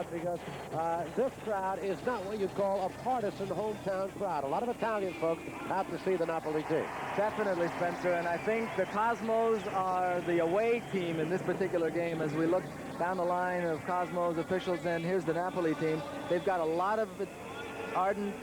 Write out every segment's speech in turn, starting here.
crowd because this crowd is not what you call a partisan hometown crowd. A lot of Italian folks out to see the Napoli team. Definitely, Spencer, and I think the Cosmos are the away team in this particular game. As we look down the line of Cosmos officials, and here's the Napoli team. They've got a lot of ardent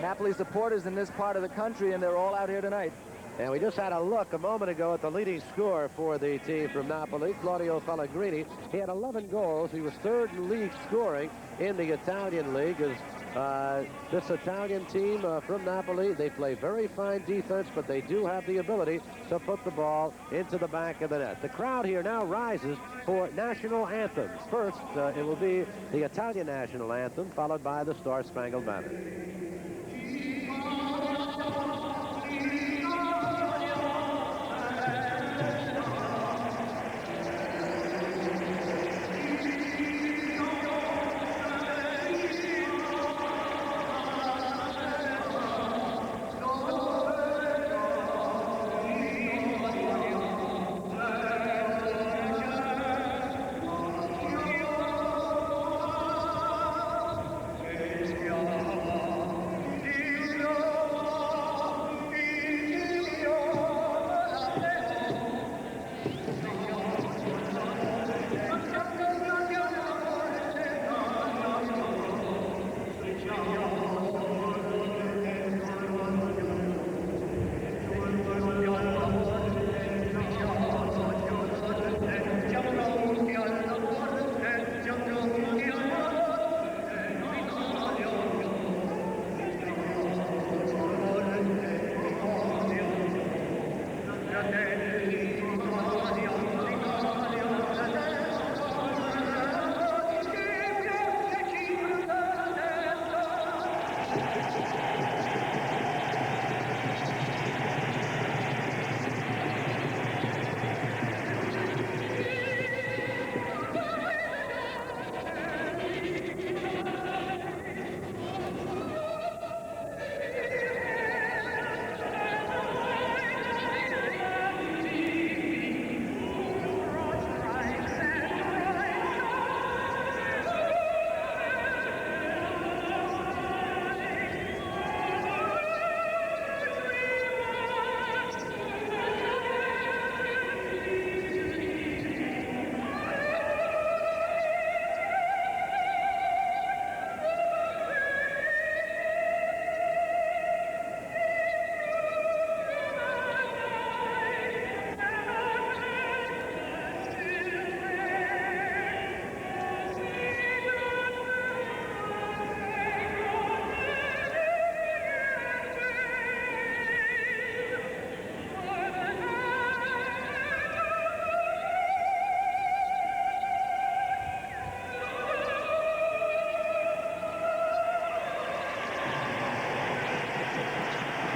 Napoli supporters in this part of the country, and they're all out here tonight. And we just had a look a moment ago at the leading scorer for the team from Napoli, Claudio Pellegrini. He had 11 goals. He was third in league scoring in the Italian league. This Italian team from Napoli, they play very fine defense, but they do have the ability to put the ball into the back of the net. The crowd here now rises for national anthems. First, it will be the Italian national anthem, followed by the Star-Spangled Banner.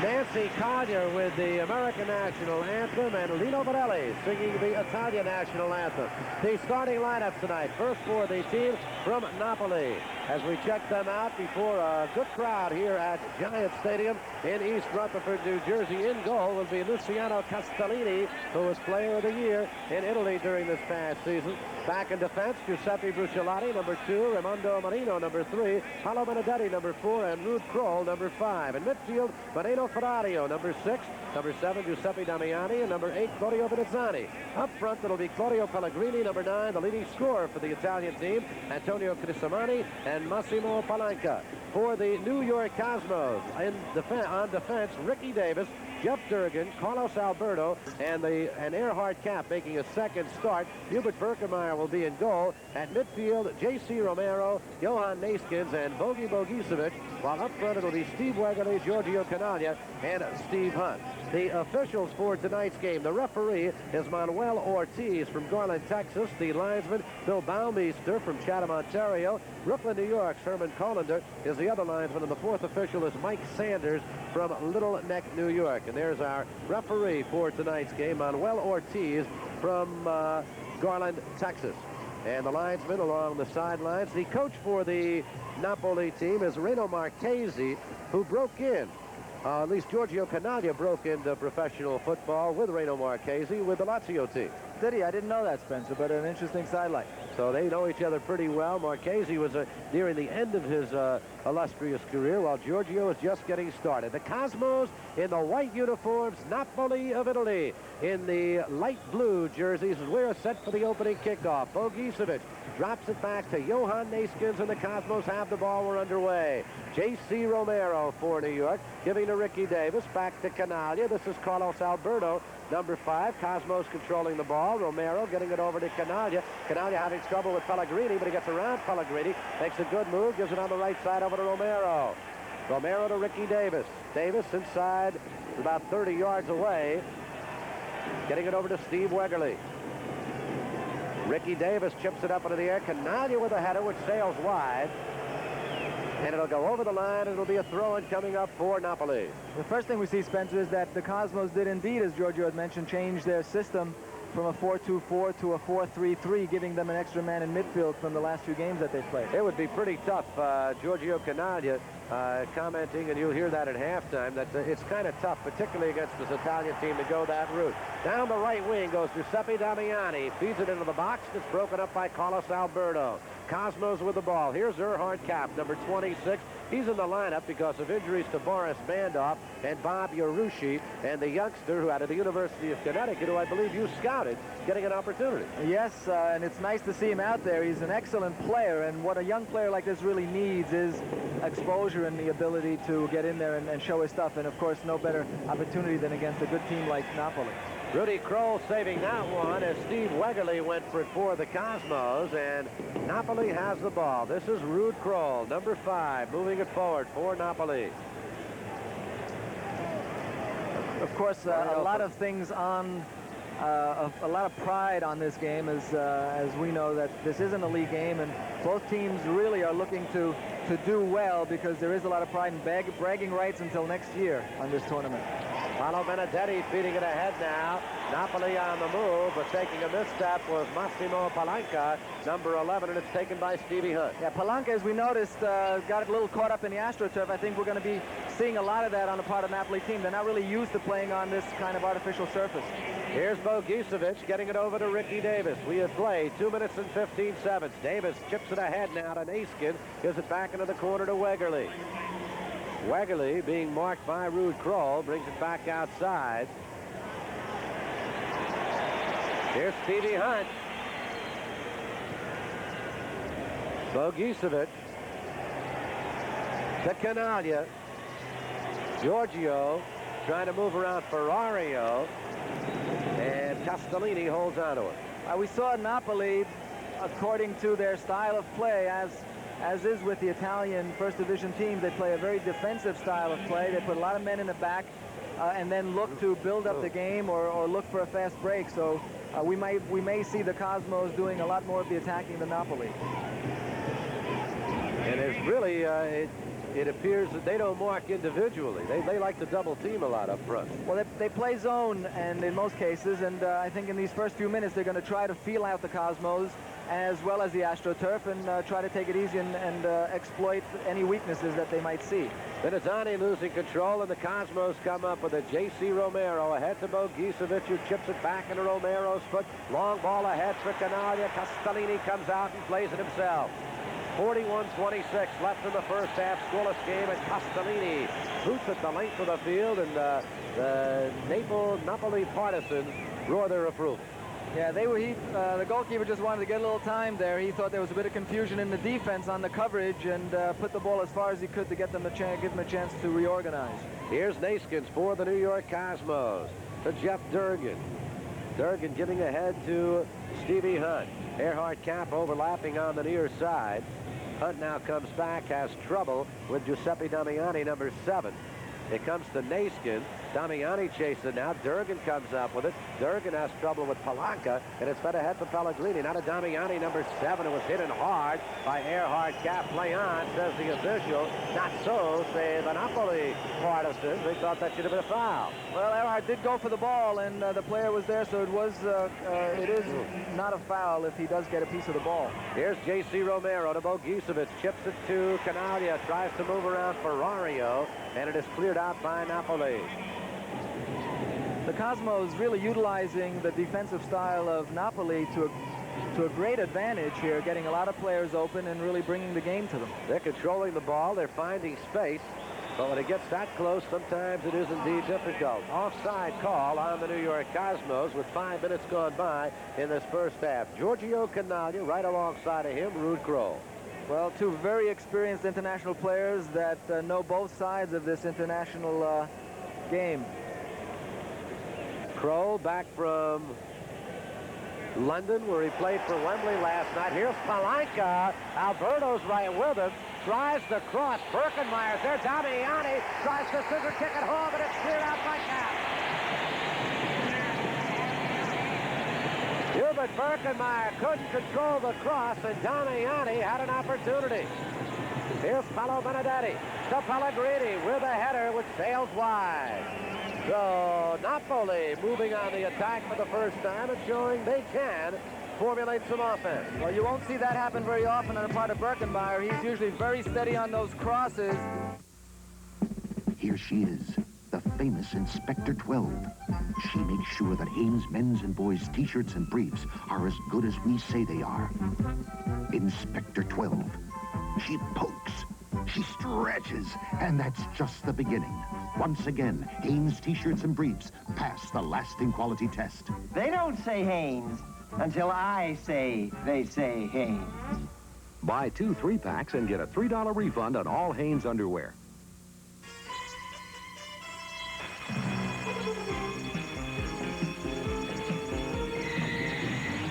Nancy Collier with the American national anthem, and Lino Vanelli singing the Italian national anthem. The starting lineups tonight. First for the team from Napoli, as we check them out before a good crowd here at Giant Stadium in East Rutherford, New Jersey. In goal will be Luciano Castellini, who was Player of the Year in Italy during this past season. Back in defense, Giuseppe Bruciolati, number 2, Raimondo Marino, number 3, Paolo Benedetti, number 4, and Ruud Krol, number 5. In midfield, Moreno Ferrario, number 6, number 7, Giuseppe Damiani, and number 8, Claudio Benezzani. Up front, it'll be Claudio Pellegrini, number 9, the leading scorer for the Italian team, Antonio Crisamani, and Massimo Palanca. For the New York Cosmos, on defense, Ricky Davis, Jeff Durgan, Carlos Alberto, and Earhart Cap making a second start. Hubert Berkemeyer will be in goal. At midfield, J.C. Romero, Johan Naskins, and Bogi Bogicevic, while up front it'll be Steve Wegerle, Giorgio Canaglia, and Steve Hunt. The officials for tonight's game, the referee is Manuel Ortiz from Garland, Texas. The linesman, Bill Baumeister from Chatham, Ontario. Brooklyn, New York's Herman Collender is the other linesman, and the fourth official is Mike Sanders from Little Neck, New York. And there's our referee for tonight's game, Manuel Ortiz from Garland, Texas. And the linesman along the sidelines. The coach for the Napoli team is Reno Marchesi, who broke in. At least Giorgio Canaglia broke into professional football with Reno Marchesi with the Lazio team. Did he? I didn't know that, Spencer, but an interesting sidelight. So they know each other pretty well. Marchese was nearing the end of his illustrious career, while Giorgio is just getting started. The Cosmos in the white uniforms, Napoli of Italy in the light blue jerseys, as we're set for the opening kickoff. Bogicevic drops it back to Johan Neeskens, and the Cosmos have the ball. We're underway. J.C. Romero for New York, giving to Ricky Davis, back to Canaglia. This is Carlos Alberto, number 5. Cosmos controlling the ball. Romero getting it over to Canaglia. Canaglia having trouble with Pellegrini, but he gets around Pellegrini, makes a good move, gives it on the right side over to Romero. Romero to Ricky Davis. Davis inside, about 30 yards away, getting it over to Steve Wegerle. Ricky Davis chips it up into the air. Canaglia with a header, which sails wide. And it'll go over the line, and it'll be a throw-in coming up for Napoli. The first thing we see, Spencer, is that the Cosmos did indeed, as Giorgio had mentioned, change their system from a 4-2-4 to a 4-3-3, giving them an extra man in midfield from the last few games that they've played. It would be pretty tough. Giorgio Canaglia commenting, and you'll hear that at halftime, that it's kind of tough, particularly against this Italian team, to go that route. Down the right wing goes Giuseppe Damiani. Feeds it into the box. It's broken up by Carlos Alberto. Cosmos with the ball. Here's Erhard Kapp, number 26. He's in the lineup because of injuries to Boris Bandoff and Bob Yarushi, and the youngster who out of the University of Connecticut, who I believe you scouted, getting an opportunity. Yes, and it's nice to see him out there. He's an excellent player, and what a young player like this really needs is exposure and the ability to get in there and show his stuff. And of course, no better opportunity than against a good team like Napoli. Rudy Kroll saving that one as Steve Wegerle went for it for the Cosmos, and Napoli has the ball. This is Rude Kroll, number 5, moving it forward for Napoli. Of course, a lot of things on, a lot of pride on this game, as we know that this isn't a league game, and both teams really are looking to do well, because there is a lot of pride and bragging rights until next year on this tournament. Paolo Benedetti feeding it ahead now. Napoli on the move, but taking a misstep was Massimo Palanca, number 11, and it's taken by Stevie Hunt. Yeah, Palanca, as we noticed, got a little caught up in the AstroTurf. I think we're going to be seeing a lot of that on the part of the Napoli team. They're not really used to playing on this kind of artificial surface. Here's Bogicevic getting it over to Ricky Davis. We have played 2 minutes and 15 seconds. Davis chips it ahead now to Neeskens, gives it back into the corner to Wegerle. Wegerle, being marked by Rude Kroll, brings it back outside. Here's Stevie Hunt. Bogicevic to Canaglia. Giorgio trying to move around Ferrario, and Castellini holds on to it. We saw Napoli, according to their style of play, as is with the Italian first division teams, they play a very defensive style of play. They put a lot of men in the back and then look to build up the game or look for a fast break. So we may see the Cosmos doing a lot more of the attacking than Napoli. And it's really, it appears that they don't mark individually. They like to double team a lot up front. Well, they play zone, and in most cases, and I think in these first few minutes they're going to try to feel out the Cosmos as well as the AstroTurf, and try to take it easy and exploit any weaknesses that they might see. Benazzani losing control, and the Cosmos come up with a J.C. Romero ahead to Bogicevic, who chips it back into Romero's foot. Long ball ahead for Canaglia. Castellini comes out and plays it himself. 41-26 left in the first half, scoreless game, and Castellini boots at the length of the field, and the Napoli partisans roar their approval. Yeah, the goalkeeper just wanted to get a little time there. He thought there was a bit of confusion in the defense on the coverage, and put the ball as far as he could to get them give them a chance to reorganize. Here's Neeskens for the New York Cosmos to Jeff Durgan. Durgan giving ahead to Stevie Hunt. Erhard Kapp overlapping on the near side. Hunt now comes back, has trouble with Giuseppe Damiani, number 7. It comes to Neeskens. Damiani chases it now. Durgan comes up with it. Durgan has trouble with Palanca, and it's fed ahead for Pellegrini. Now to Damiani, number 7, who was hit in hard by Erhard Kapp. Play on, says the official. Not so, say the Napoli partisans. They thought that should have been a foul. Well, Erhard did go for the ball, and the player was there, so it is not a foul if he does get a piece of the ball. Here's J.C. Romero to Bogicevic. Chips it to Canaglia. Tries to move around Ferrario, and it is cleared out by Napoli. The Cosmos really utilizing the defensive style of Napoli to to a great advantage here, getting a lot of players open and really bringing the game to them. They're controlling the ball. They're finding space. But when it gets that close, sometimes it is indeed difficult. Offside call on the New York Cosmos with 5 minutes gone by in this first half. Giorgio Canaglia right alongside of him, Ruud Krol. Well, two very experienced international players that know both sides of this international game. Krol back from London, where he played for Wembley last night. Here's Palanca. Alberto's right with him. Tries the cross. Birkenmeyer's there. Damiani tries to scissor kick it home, and it's cleared out by Cap. Hubert Birkenmeyer couldn't control the cross, and Damiani had an opportunity. Here's Paolo Benedetti to Pellegrini with a header which sails wide. So Napoli moving on the attack for the first time and showing they can formulate some offense. Well, you won't see that happen very often on the part of Birkenmeyer. He's usually very steady on those crosses. Here she is, the famous Inspector 12. She makes sure that Hanes men's and boys' t-shirts and briefs are as good as we say they are. Inspector 12. She pokes, she stretches, and that's just the beginning. Once again, Hanes t-shirts and briefs pass the lasting quality test. They don't say Hanes until I say they say Hanes. Buy 2 3-packs and get a $3 refund on all Hanes underwear.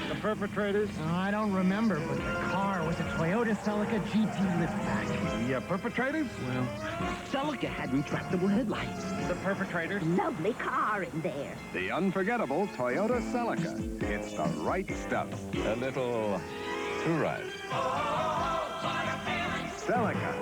The perpetrators? I don't remember, but the car was a Toyota Celica GT liftback. The perpetrators? Well, Celica had retractable headlights. The perpetrators? Lovely car in there. The unforgettable Toyota Celica. It's the right stuff. A little too right. Celica.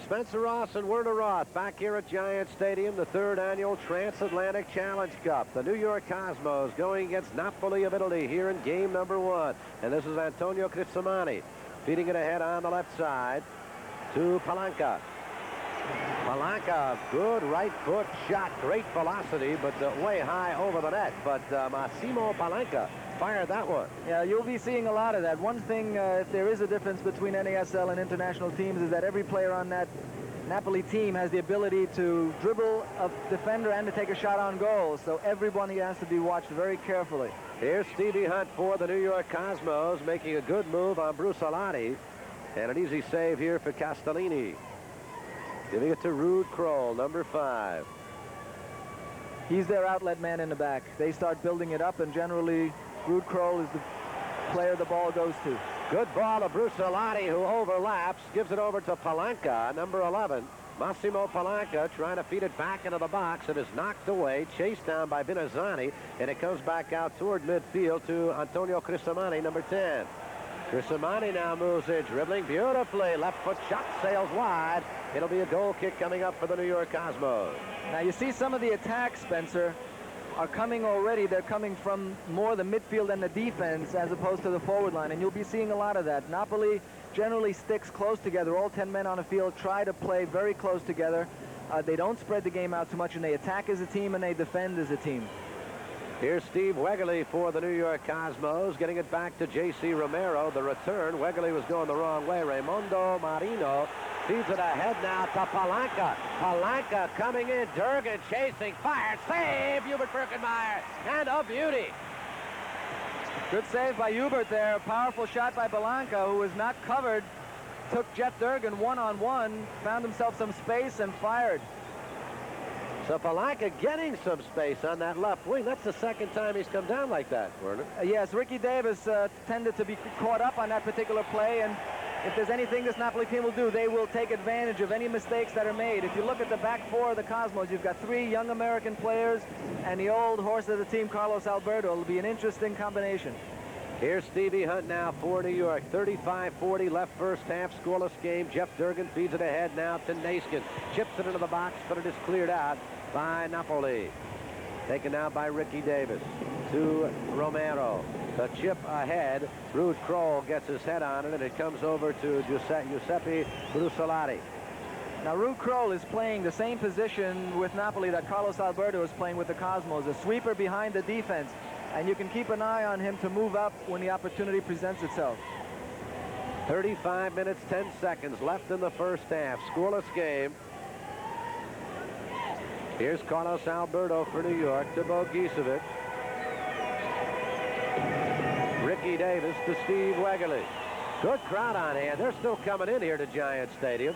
Spencer Ross and Werner Roth back here at Giant Stadium, the 3rd annual Transatlantic Challenge Cup. The New York Cosmos going against Napoli of Italy here in game number 1. And this is Antonio Crisimani feeding it ahead on the left side to Palanca. Palanca, good right foot shot, great velocity, but way high over the net. But Massimo Palanca fired that one. Yeah, you'll be seeing a lot of that. One thing, if there is a difference between NASL and international teams, is that every player on that Napoli team has the ability to dribble a defender and to take a shot on goal. So everyone has to be watched very carefully. Here's Stevie Hunt for the New York Cosmos, making a good move on Brusalati. And an easy save here for Castellini. Giving it to Ruud Krol, number 5. He's their outlet man in the back. They start building it up, and generally Ruud Krol is the player the ball goes to. Good ball to Brusalati, who overlaps, gives it over to Palanca, number 11. Massimo Palanca trying to feed it back into the box. It is knocked away, chased down by Vinazzani, and it comes back out toward midfield to Antonio Crisimani, number 10. Crisimani now moves in, dribbling beautifully. Left foot shot sails wide. It'll be a goal kick coming up for the New York Cosmos. Now you see some of the attacks, Spencer, are coming already. They're coming from more the midfield and the defense as opposed to the forward line, and you'll be seeing a lot of that. Napoli generally sticks close together. All 10 men on the field try to play very close together. They don't spread the game out too much, and they attack as a team and they defend as a team. Here's Steve Wegerle for the New York Cosmos, getting it back to J.C. Romero. The return, Wegerle was going the wrong way. Raimondo Marino feeds it ahead now to Palanca. Palanca coming in, Durgan chasing, fired, save, Hubert Birkenmeyer, and a beauty. Good save by Hubert there. Powerful shot by Palanca, who was not covered. Took Jeff Durgan one-on-one, found himself some space and fired. So Palanca getting some space on that left wing. That's the second time he's come down like that, Werner. Yes, Ricky Davis tended to be caught up on that particular play, and if there's anything this Napoli team will do, they will take advantage of any mistakes that are made. If you look at the back 4 of the Cosmos, you've got 3 young American players and the old horse of the team, Carlos Alberto. It'll be an interesting combination. Here's Stevie Hunt now for New York. 35-40 left first half, scoreless game. Jeff Durgan feeds it ahead now to Naiskin. Chips it into the box, but it is cleared out by Napoli. Taken out by Ricky Davis to Romero. The chip ahead. Ruud Krol gets his head on it, and it comes over to Giuseppe Brusalati. Now, Ruud Krol is playing the same position with Napoli that Carlos Alberto is playing with the Cosmos, a sweeper behind the defense. and you can keep an eye on him to move up when the opportunity presents itself. 35 minutes, 10 seconds left in the first half. Scoreless game. Here's Carlos Alberto for New York to Bogisevic. Ricky Davis to Steve Wegerle. Good crowd on hand. They're still coming in here to Giant Stadium.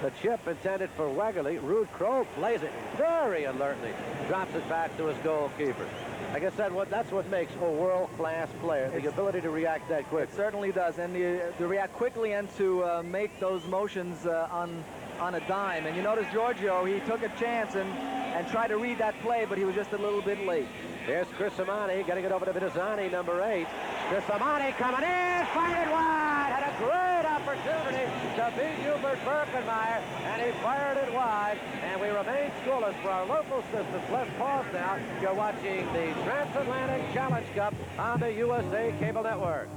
The chip intended for Wegerle. Ruud Krol plays it very alertly. Drops it back to his goalkeeper. Like I said, that's what makes a world-class player, the ability to react that quick. It certainly does, and to react quickly and to make those motions on a dime. And you notice Giorgio, he took a chance and tried to read that play, but he was just a little bit late. Here's Chris Amani getting it over to Vidazani, number 8. Chris Amani coming in, fired wide, had a great opportunity to beat Hubert Birkenmeyer, and he fired it wide, and we remain scoreless for our local systems. Let's pause now. You're watching the Transatlantic Challenge Cup on the USA Cable Network.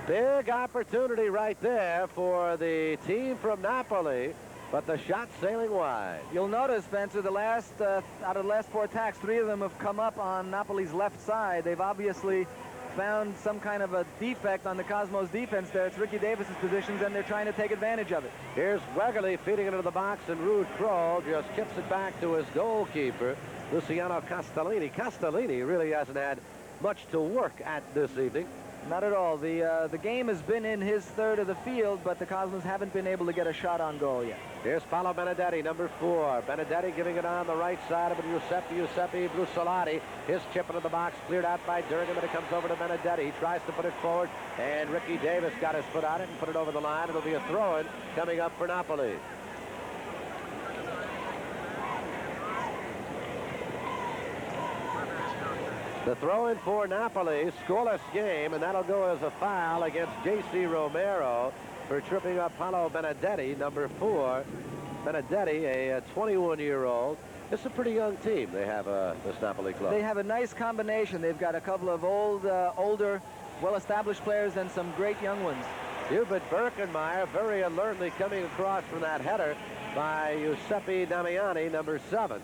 Big opportunity right there for the team from Napoli, but the shot sailing wide. You'll notice, Spencer, out of the last 4 attacks, 3 of them have come up on Napoli's left side. They've obviously found some kind of a defect on the Cosmos defense there. It's Ricky Davis's positions, and they're trying to take advantage of it. Here's Wegerle feeding it into the box, and Ruud Krol just chips it back to his goalkeeper, Luciano Castellini. Castellini really hasn't had much to work at this evening. Not at all. The game has been in his third of the field, but the Cosmos haven't been able to get a shot on goal yet. Here's Paolo Benedetti, number 4. Benedetti giving it on the right side of it. Giuseppe Brussolati. His chip into the box, cleared out by Durgan, but it comes over to Benedetti. He tries to put it forward, and Ricky Davis got his foot on it and put it over the line. It'll be a throw-in coming up for Napoli. The throw-in for Napoli, scoreless game, and that'll go as a foul against J.C. Romero for tripping up Paolo Benedetti, number 4. Benedetti, a 21-year-old. It's a pretty young team they have, this Napoli club. They have a nice combination. They've got a couple of older, well-established players and some great young ones. Hubert Birkenmeyer very alertly coming across from that header by Giuseppe Damiani, number 7.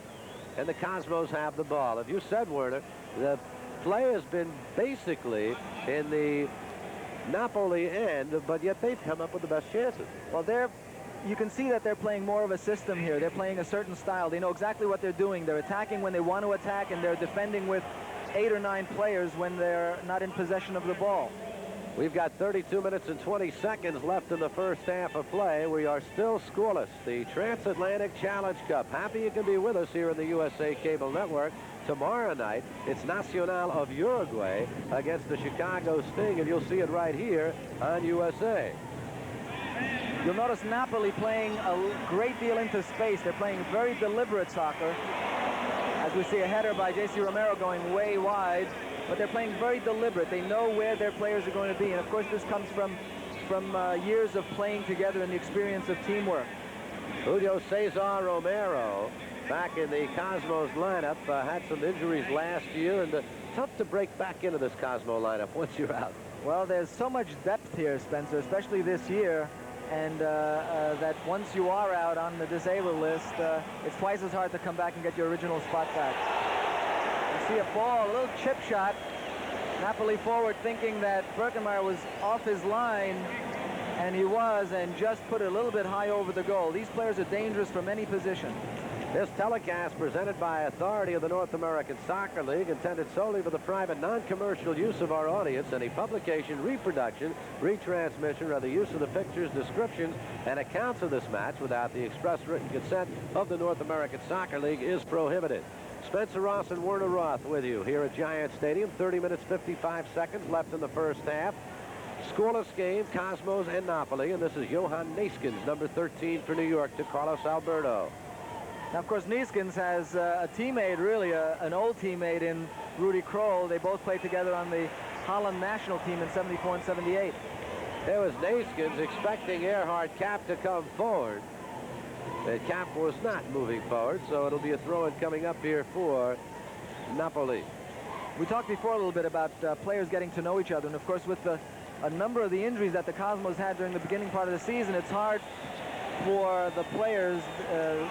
And the Cosmos have the ball. If you said, Werner, the play has been basically in the Napoli end, but yet they've come up with the best chances. Well, you can see that they're playing more of a system here. They're playing a certain style. They know exactly what they're doing. They're attacking when they want to attack, and they're defending with 8 or 9 players when they're not in possession of the ball. We've got 32 minutes and 20 seconds left in the first half of play. We are still scoreless. The Transatlantic Challenge Cup. Happy you can be with us here in the USA Cable Network. Tomorrow night, it's Nacional of Uruguay against the Chicago Sting, and you'll see it right here on USA. You'll notice Napoli playing a great deal into space. They're playing very deliberate soccer. As we see a header by J.C. Romero going way wide, but they're playing very deliberate. They know where their players are going to be, and of course this comes from years of playing together and the experience of teamwork. Julio Cesar Romero, back in the Cosmos lineup, had some injuries last year, and tough to break back into this Cosmo lineup once you're out. Well, there's so much depth here, Spencer, especially this year, and that once you are out on the disabled list, it's twice as hard to come back and get your original spot back. You see a ball, a little chip shot. Napoli forward thinking that Birkenmeyer was off his line, and he was, and just put it a little bit high over the goal. These players are dangerous from any position. This telecast presented by authority of the North American Soccer League, intended solely for the private non-commercial use of our audience. Any publication, reproduction, retransmission, or the use of the pictures, descriptions, and accounts of this match without the express written consent of the North American Soccer League is prohibited. Spencer Ross and Werner Roth with you here at Giant Stadium. 30 minutes, 55 seconds left in the first half. Scoreless game, Cosmos and Napoli, and this is Johan Neeskens, number 13 for New York, to Carlos Alberto. Now, of course, Neeskens has a teammate, really an old teammate in Rudy Krol. They both played together on the Holland national team in 74 and 78. There was Neeskens expecting Erhard Kapp to come forward. Kapp was not moving forward, so it'll be a throw-in coming up here for Napoli. We talked before a little bit about players getting to know each other, and of course with a number of the injuries that the Cosmos had during the beginning part of the season, it's hard for the players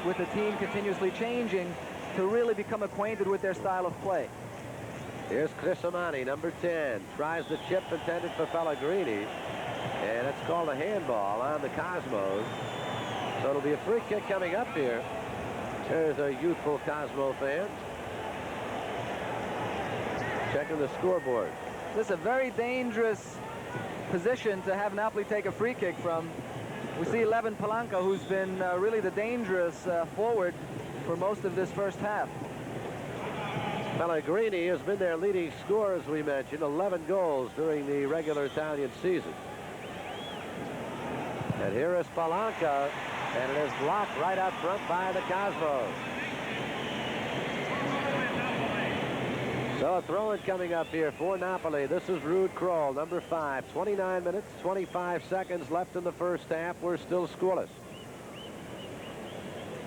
with the team continuously changing to really become acquainted with their style of play. Here's Chris Amani, number 10. Tries the chip intended for Pellegrini. And it's called a handball on the Cosmos. So it'll be a free kick coming up here. There's a youthful Cosmo fan. Checking the scoreboard. This is a very dangerous position to have Napoli take a free kick from. We see Levin Palanca, who's been really the dangerous forward for most of this first half. Pellegrini has been their leading scorer, as we mentioned, 11 goals during the regular Italian season. And here is Palanca, and it is blocked right up front by the Cosmos. So a throw-in coming up here for Napoli. This is Ruud Krol, number 5. 29 minutes, 25 seconds left in the first half. We're still scoreless.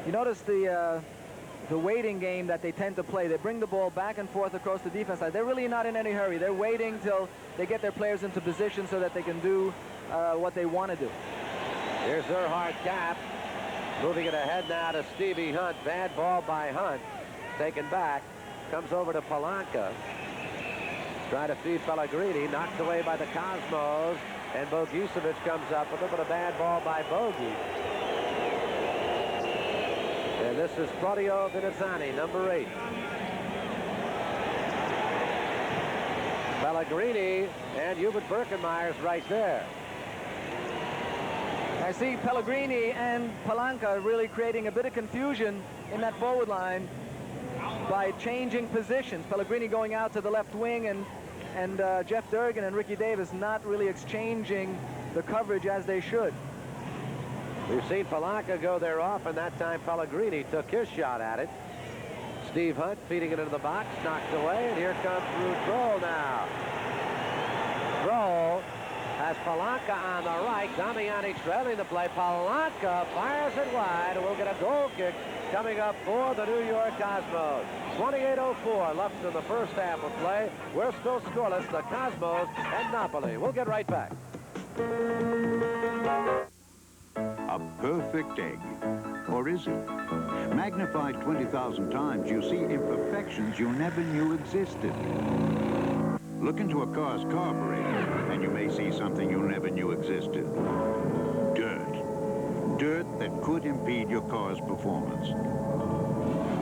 You notice the waiting game that they tend to play. They bring the ball back and forth across the defense side. They're really not in any hurry. They're waiting till they get their players into position so that they can do what they want to do. Here's Erhard Kapp, moving it ahead now to Stevie Hunt. Bad ball by Hunt. Taken back. Comes over to Palanca. Try to feed Pellegrini. Knocked away by the Cosmos. And Bogicevic comes up with a bit of a bad ball by Bogi. And this is Claudio Vinazzani, number 8. Pellegrini and Hubert Birkenmeyer's right there. I see Pellegrini and Palanca really creating a bit of confusion in that forward line by changing positions. Pellegrini going out to the left wing, and Jeff Durgan and Ricky Davis not really exchanging the coverage as they should. We've seen Palanca go there often. That time Pellegrini took his shot at it. Steve Hunt feeding it into the box, knocked away, and here comes Ruud Krol now. Krol has Palanca on the right. Damiani trailing the play. Palanca fires it wide. We'll get a goal kick coming up for the New York Cosmos. 28:04 left in the first half of play. We're still scoreless, the Cosmos and Napoli. We'll get right back. A perfect egg. Or is it? Magnified 20,000 times, you see imperfections you never knew existed. Look into a car's carburetor, and you may see something you never knew existed. Dirt. Dirt that could impede your car's performance.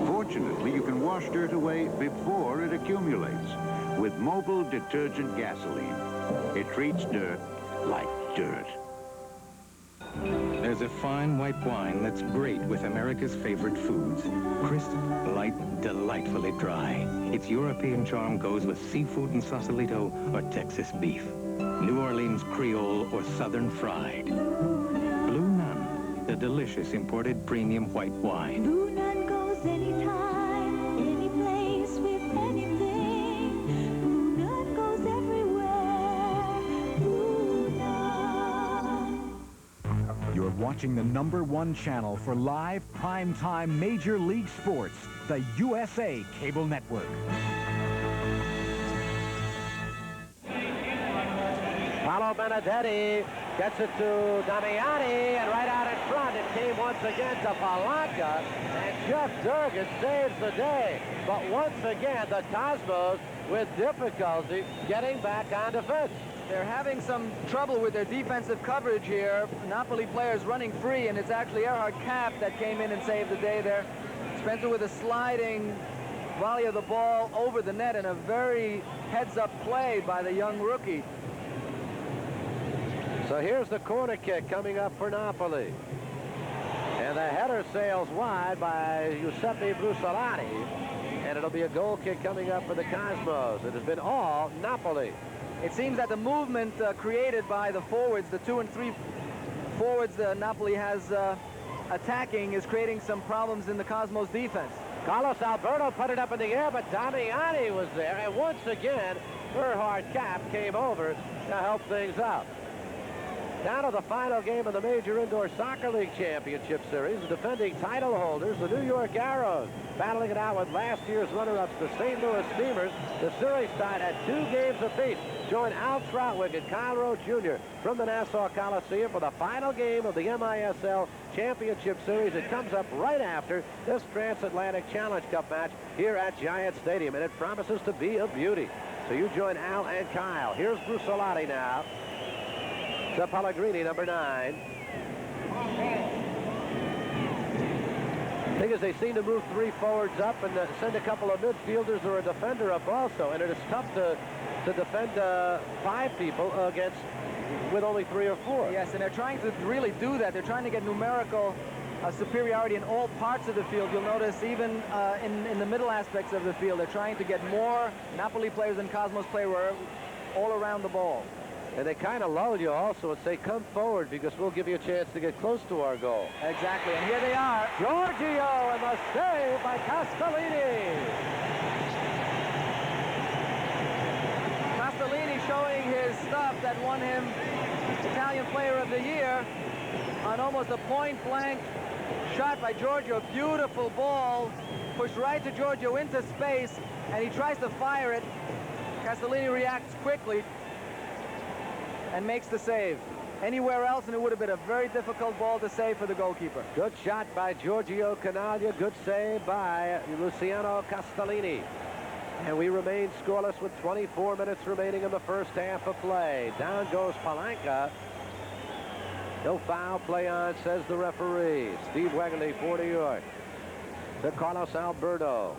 Fortunately, you can wash dirt away before it accumulates with mobile detergent gasoline. It treats dirt like dirt. There's a fine white wine that's great with America's favorite foods. Crisp, light, delightfully dry. Its European charm goes with seafood and Sausalito or Texas beef. New Orleans Creole or Southern fried. Blue Nun, the delicious imported premium white wine. Blue Nun goes anytime, any place with anything. Blue Nun goes everywhere. Blue Nun. You're watching the #1 channel for live primetime Major League Sports, the USA Cable Network. Paolo Benedetti gets it to Damiani, and right out in front it came once again to Palanca, and Jeff Durgan saves the day. But once again, the Cosmos with difficulty getting back on defense. They're having some trouble with their defensive coverage here. Napoli players running free, and it's actually Erhard Kapp that came in and saved the day there. Spencer with a sliding volley of the ball over the net, and a very heads-up play by the young rookie. So here's the corner kick coming up for Napoli. And the header sails wide by Giuseppe Brussolati. And it'll be a goal kick coming up for the Cosmos. It has been all Napoli. It seems that the movement created by the forwards, the 2 and 3 forwards Napoli has attacking, is creating some problems in the Cosmos defense. Carlos Alberto put it up in the air, but Damiani was there. And once again, Erhard Kapp came over to help things out. Down to the final game of the Major Indoor Soccer League Championship Series. The defending title holders, the New York Arrows, battling it out with last year's runner-ups, the St. Louis Steamers. The series tied at 2 games apiece. Join Al Troutwig and Kyle Rowe Jr. from the Nassau Coliseum for the final game of the MISL Championship Series. It comes up right after this Transatlantic Challenge Cup match here at Giant Stadium, and it promises to be a beauty. So you join Al and Kyle. Here's Brusolati now. To Pellegrini, number 9. Thing is, they seem to move 3 forwards up and send a couple of midfielders or a defender up also, and it is tough to defend 5 people against with only 3 or 4. Yes, and they're trying to really do that. They're trying to get numerical superiority in all parts of the field. You'll notice even in the middle aspects of the field, they're trying to get more Napoli players than Cosmos players all around the ball. And they kind of lull you also and say, come forward because we'll give you a chance to get close to our goal. Exactly, and here they are. Giorgio, and the save by Castellini. Castellini showing his stuff that won him Italian Player of the Year on almost a point-blank shot by Giorgio. Beautiful ball, pushed right to Giorgio into space, and he tries to fire it. Castellini reacts quickly and makes the save. Anywhere else, and it would have been a very difficult ball to save for the goalkeeper. Good shot by Giorgio Canaglia. Good save by Luciano Castellini. And we remain scoreless with 24 minutes remaining in the first half of play. Down goes Palanca. No foul play on, says the referee. Steve Wegerle for New York. To Carlos Alberto.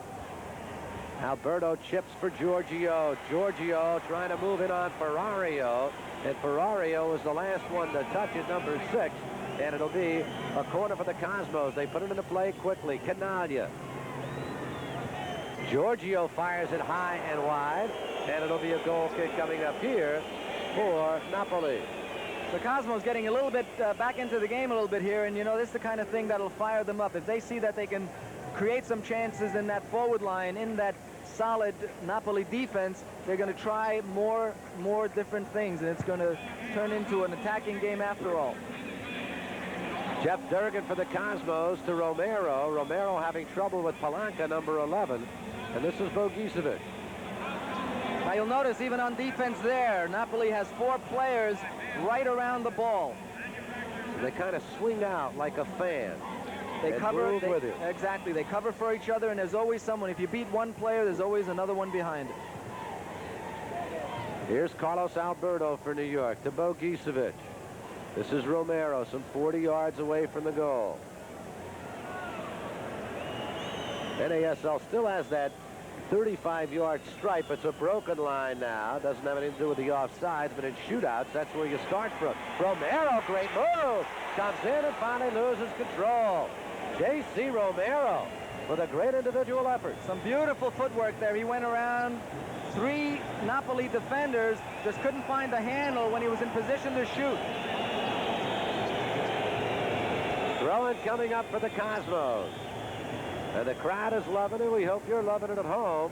Alberto chips for Giorgio. Giorgio trying to move in on Ferrario. And Ferrario is the last one to touch it, number 6. And it'll be a corner for the Cosmos. They put it into play quickly. Canaglia. Giorgio fires it high and wide. And it'll be a goal kick coming up here for Napoli. The Cosmos getting a little bit back into the game a little bit here. And, you know, this is the kind of thing that'll fire them up. If they see that they can create some chances in that forward line, in that solid Napoli defense, they're going to try more different things, and it's going to turn into an attacking game after all. Jeff Durgan for the Cosmos to Romero. Romero having trouble with Palanca, number 11, and this is Bogicevic. Now you'll notice even on defense there, Napoli has 4 players right around the ball. So they kind of swing out like a fan. They cover with you. Exactly. They cover for each other, and there's always someone. If you beat one player, there's always another one behind it. Here's Carlos Alberto for New York to Bogicevic. This is Romero, some 40 yards away from the goal. NASL still has that 35-yard stripe. It's a broken line now. Doesn't have anything to do with the offsides, but in shootouts, that's where you start from. Romero, great move. Comes in and finally loses control. J.C. Romero with a great individual effort. Some beautiful footwork there. He went around 3 Napoli defenders, just couldn't find the handle when he was in position to shoot. Throw-in coming up for the Cosmos. And the crowd is loving it. We hope you're loving it at home.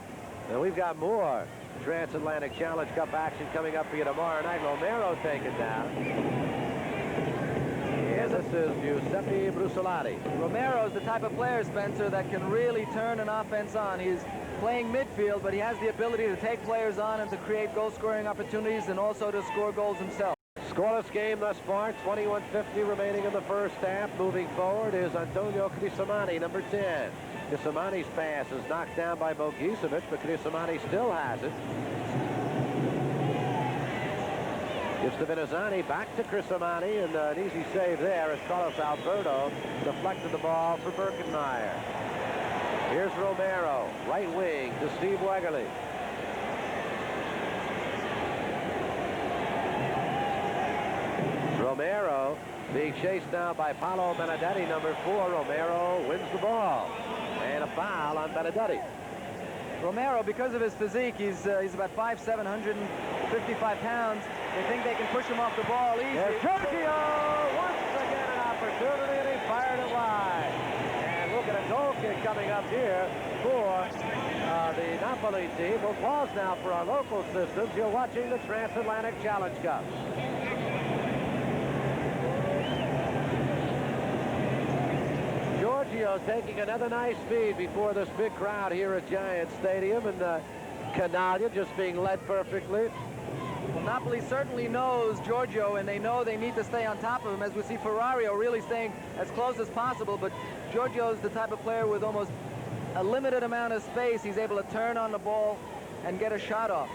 And we've got more Transatlantic Challenge Cup action coming up for you tomorrow night. Romero taken down. And this is Giuseppe Brusolati. Romero is the type of player, Spencer, that can really turn an offense on. He's playing midfield, but he has the ability to take players on and to create goal-scoring opportunities and also to score goals himself. Scoreless game thus far, 21:50 remaining in the first half. Moving forward is Antonio Crisamani, number 10. Crisamani's pass is knocked down by Bogicevic, but Crisamani still has it. Gives to Vinazzani, back to Crisamani, and an easy save there as Carlos Alberto deflected the ball for Birkenmeyer. Here's Romero, right wing to Steve Wegerle. Romero being chased now by Paolo Benedetti, number 4. Romero wins the ball. And a foul on Benedetti. Romero, because of his physique, he's about 5'7", 155 pounds. They think they can push him off the ball easy. There's Giorgio! Once again an opportunity, and he fired it wide. And we'll get a goal kick coming up here for the Napoli team. We'll pause now for our local systems. You're watching the Transatlantic Challenge Cup. Florio taking another nice speed before this big crowd here at Giant Stadium, and Canaglia just being led perfectly. Well, Napoli certainly knows Giorgio, and they know they need to stay on top of him, as we see Ferrario really staying as close as possible, but Giorgio's the type of player with almost a limited amount of space. He's able to turn on the ball and get a shot off.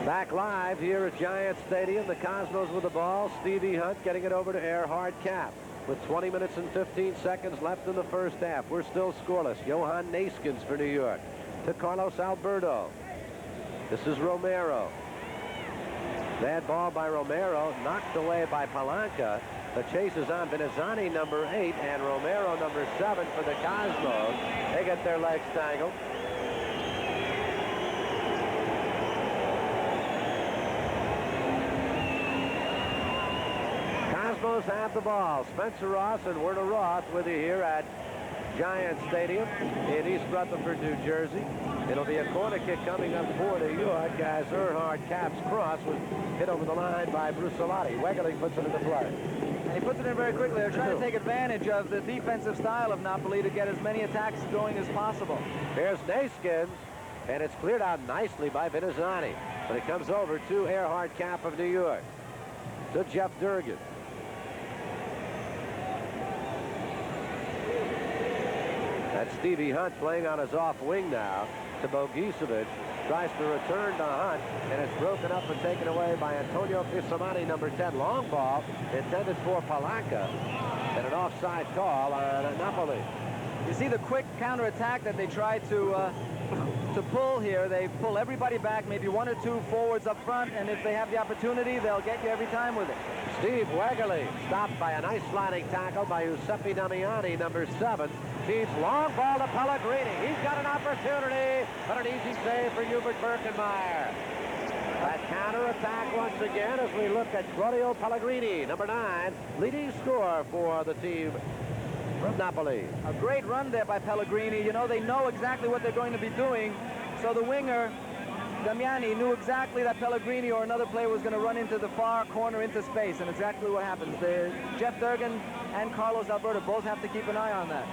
Back live here at Giant Stadium, the Cosmos with the ball. Stevie Hunt getting it over to Erhard Kapp with 20 minutes and 15 seconds left in the first half. We're still scoreless. Johan Naskins for New York to Carlos Alberto. This is Romero. Bad ball by Romero, knocked away by Palanca. The chase is on. Vinazzani, number 8, and Romero, number 7 for the Cosmos. They get their legs tangled. Cosmos have the ball. Spencer Ross and Werner Roth with you here at Giant Stadium in East Rutherford, New Jersey. It'll be a corner kick coming up for New York as Erhard Kapp's cross was hit over the line by Brusolati. Wegerle puts it into play. And he puts it in very quickly. They're trying to take advantage of the defensive style of Napoli to get as many attacks going as possible. Here's Naskins, and it's cleared out nicely by Vinazzani. But it comes over to Erhard Kapp of New York. To Jeff Durgan. That's Stevie Hunt playing on his off wing now to Bogicevic. Tries to return to Hunt, and it's broken up and taken away by Antonio Pisamani, number 10. Long ball intended for Palanca, and an offside call on Napoli. You see the quick counterattack that they try to pull here. They pull everybody back, maybe 1 or 2 forwards up front, and if they have the opportunity, they'll get you every time with it. Steve Wegerle stopped by a nice sliding tackle by Giuseppe Damiani, number 7. Feeds long ball to Pellegrini. He's got an opportunity, but an easy save for Hubert Birkenmeyer. That counterattack once again as we look at Claudio Pellegrini, number 9, leading scorer for the team from Napoli. A great run there by Pellegrini. You know, they know exactly what they're going to be doing. So the winger, Damiani, knew exactly that Pellegrini or another player was going to run into the far corner into space, and exactly what happens. Jeff Durgan and Carlos Alberto both have to keep an eye on that.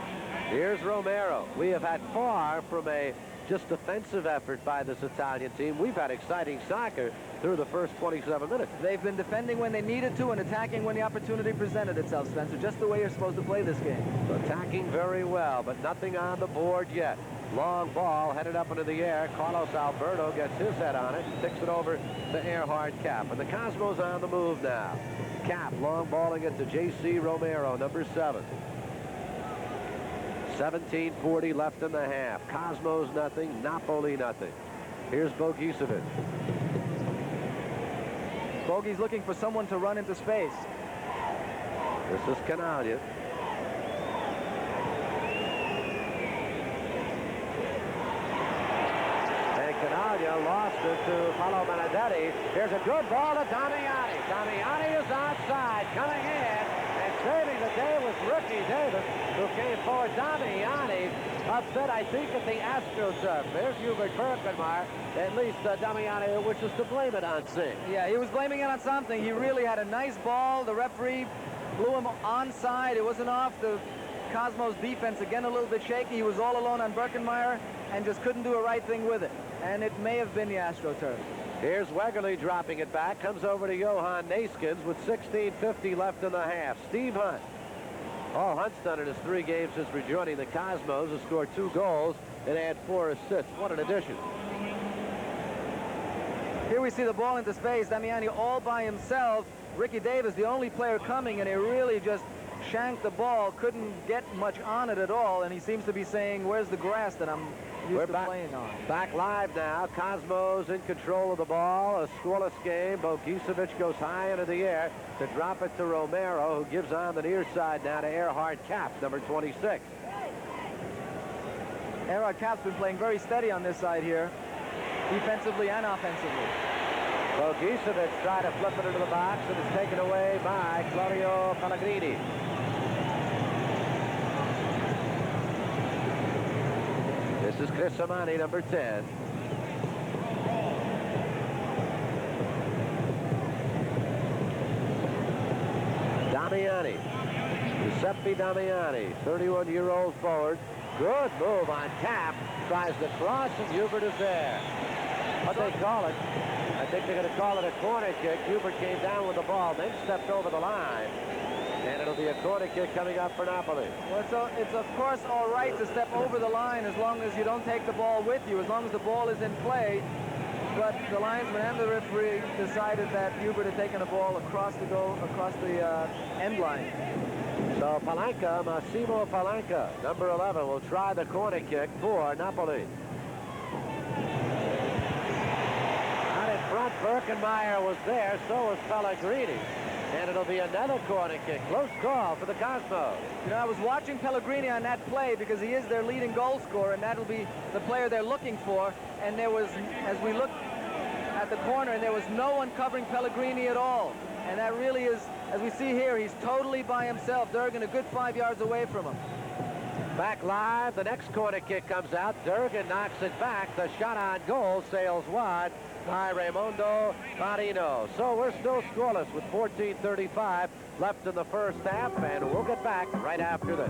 Here's Romero. We have had far from a just defensive effort by this Italian team. We've had exciting soccer through the first 27 minutes. They've been defending when they needed to and attacking when the opportunity presented itself, Spencer, just the way you're supposed to play this game. Attacking very well, but nothing on the board yet. Long ball headed up into the air. Carlos Alberto gets his head on it and kicks it over to Erhard Kapp. And the Cosmos on the move now. Kapp long balling it to J.C. Romero, number 7. 17:40 left in the half. Cosmos nothing, Napoli nothing. Here's Bogicevic. Bogey's looking for someone to run into space. This is Canaglia. And Canaglia lost it to Paolo Benedetti. Here's a good ball to Damiani. Damiani is outside, coming in. Saving the day was Ricky Davis, who came forward. Damiani upset, I think, at the AstroTurf. There's Hubert Birkenmeyer. At least Damiani wishes to blame it on Singh. Yeah, he was blaming it on something. He really had a nice ball. The referee blew him onside. It wasn't off. The Cosmos defense, again, a little bit shaky. He was all alone on Birkenmeyer and just couldn't do a right thing with it. And it may have been the AstroTurf. Here's Wegerle dropping it back. Comes over to Johan Naskins with 16:50 left in the half. Steve Hunt. All Hunt's done in his 3 games since rejoining the Cosmos has scored 2 goals and had 4 assists. What an addition. Here we see the ball into space. Damiani all by himself. Ricky Davis, the only player coming, and he really just shanked the ball. Couldn't get much on it at all, and he seems to be saying, where's the grass that I'm used to playing on? Back live now. Cosmos in control of the ball. A scoreless game. Bogicevic goes high into the air to drop it to Romero, who gives on the near side now to Erhard Kapp, number 26. Erhard Kapp's been playing very steady on this side here, defensively and offensively. Bogicevic tried to flip it into the box, and it's taken away by Claudio Pellegrini. This is Chris Amani, number 10. Damiani. Giuseppe Damiani, 31-year-old forward. Good move on tap. Tries to cross, and Hubert is there. What they call it, I think they're going to call it a corner kick. Hubert came down with the ball, then stepped over the line. And it'll be a corner kick coming up for Napoli. Well, it's of course all right to step over the line as long as you don't take the ball with you, as long as the ball is in play. But the linesman and the referee decided that Hubert had taken a ball across the end line. So Palanca, Massimo Palanca, number 11, will try the corner kick for Napoli. Out in front, Birkenmeyer was there, so was Pellegrini. And it'll be another corner kick. Close call for the Cosmos. You know, I was watching Pellegrini on that play because he is their leading goal scorer, and that'll be the player they're looking for. And there was, as we looked at the corner, and there was no one covering Pellegrini at all. And that really is, as we see here, he's totally by himself. Durgan a good 5 yards away from him. Back live, the next corner kick comes out. Durgan knocks it back. The shot on goal sails wide by Raimundo Marino. So we're still scoreless with 14:35 left in the first half, and we'll get back right after this.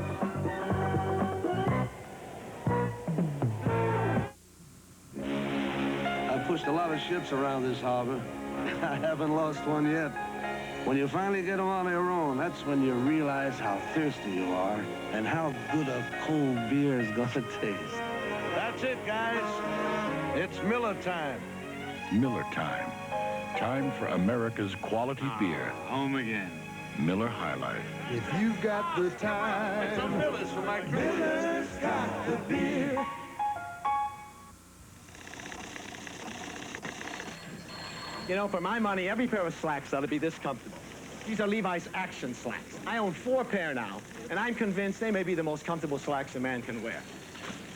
I've pushed a lot of ships around this harbor. I haven't lost one yet. When you finally get them on their own, that's when you realize how thirsty you are and how good a cold beer is gonna taste. That's it, guys. It's Miller time. Miller time. Time for America's quality beer. Home again. Miller High Life. If you've got the time, It's a Miller's for my Miller's got the beer. You know, for my money, every pair of slacks ought to be this comfortable. These are Levi's Action slacks. I own 4 pair now, and I'm convinced they may be the most comfortable slacks a man can wear.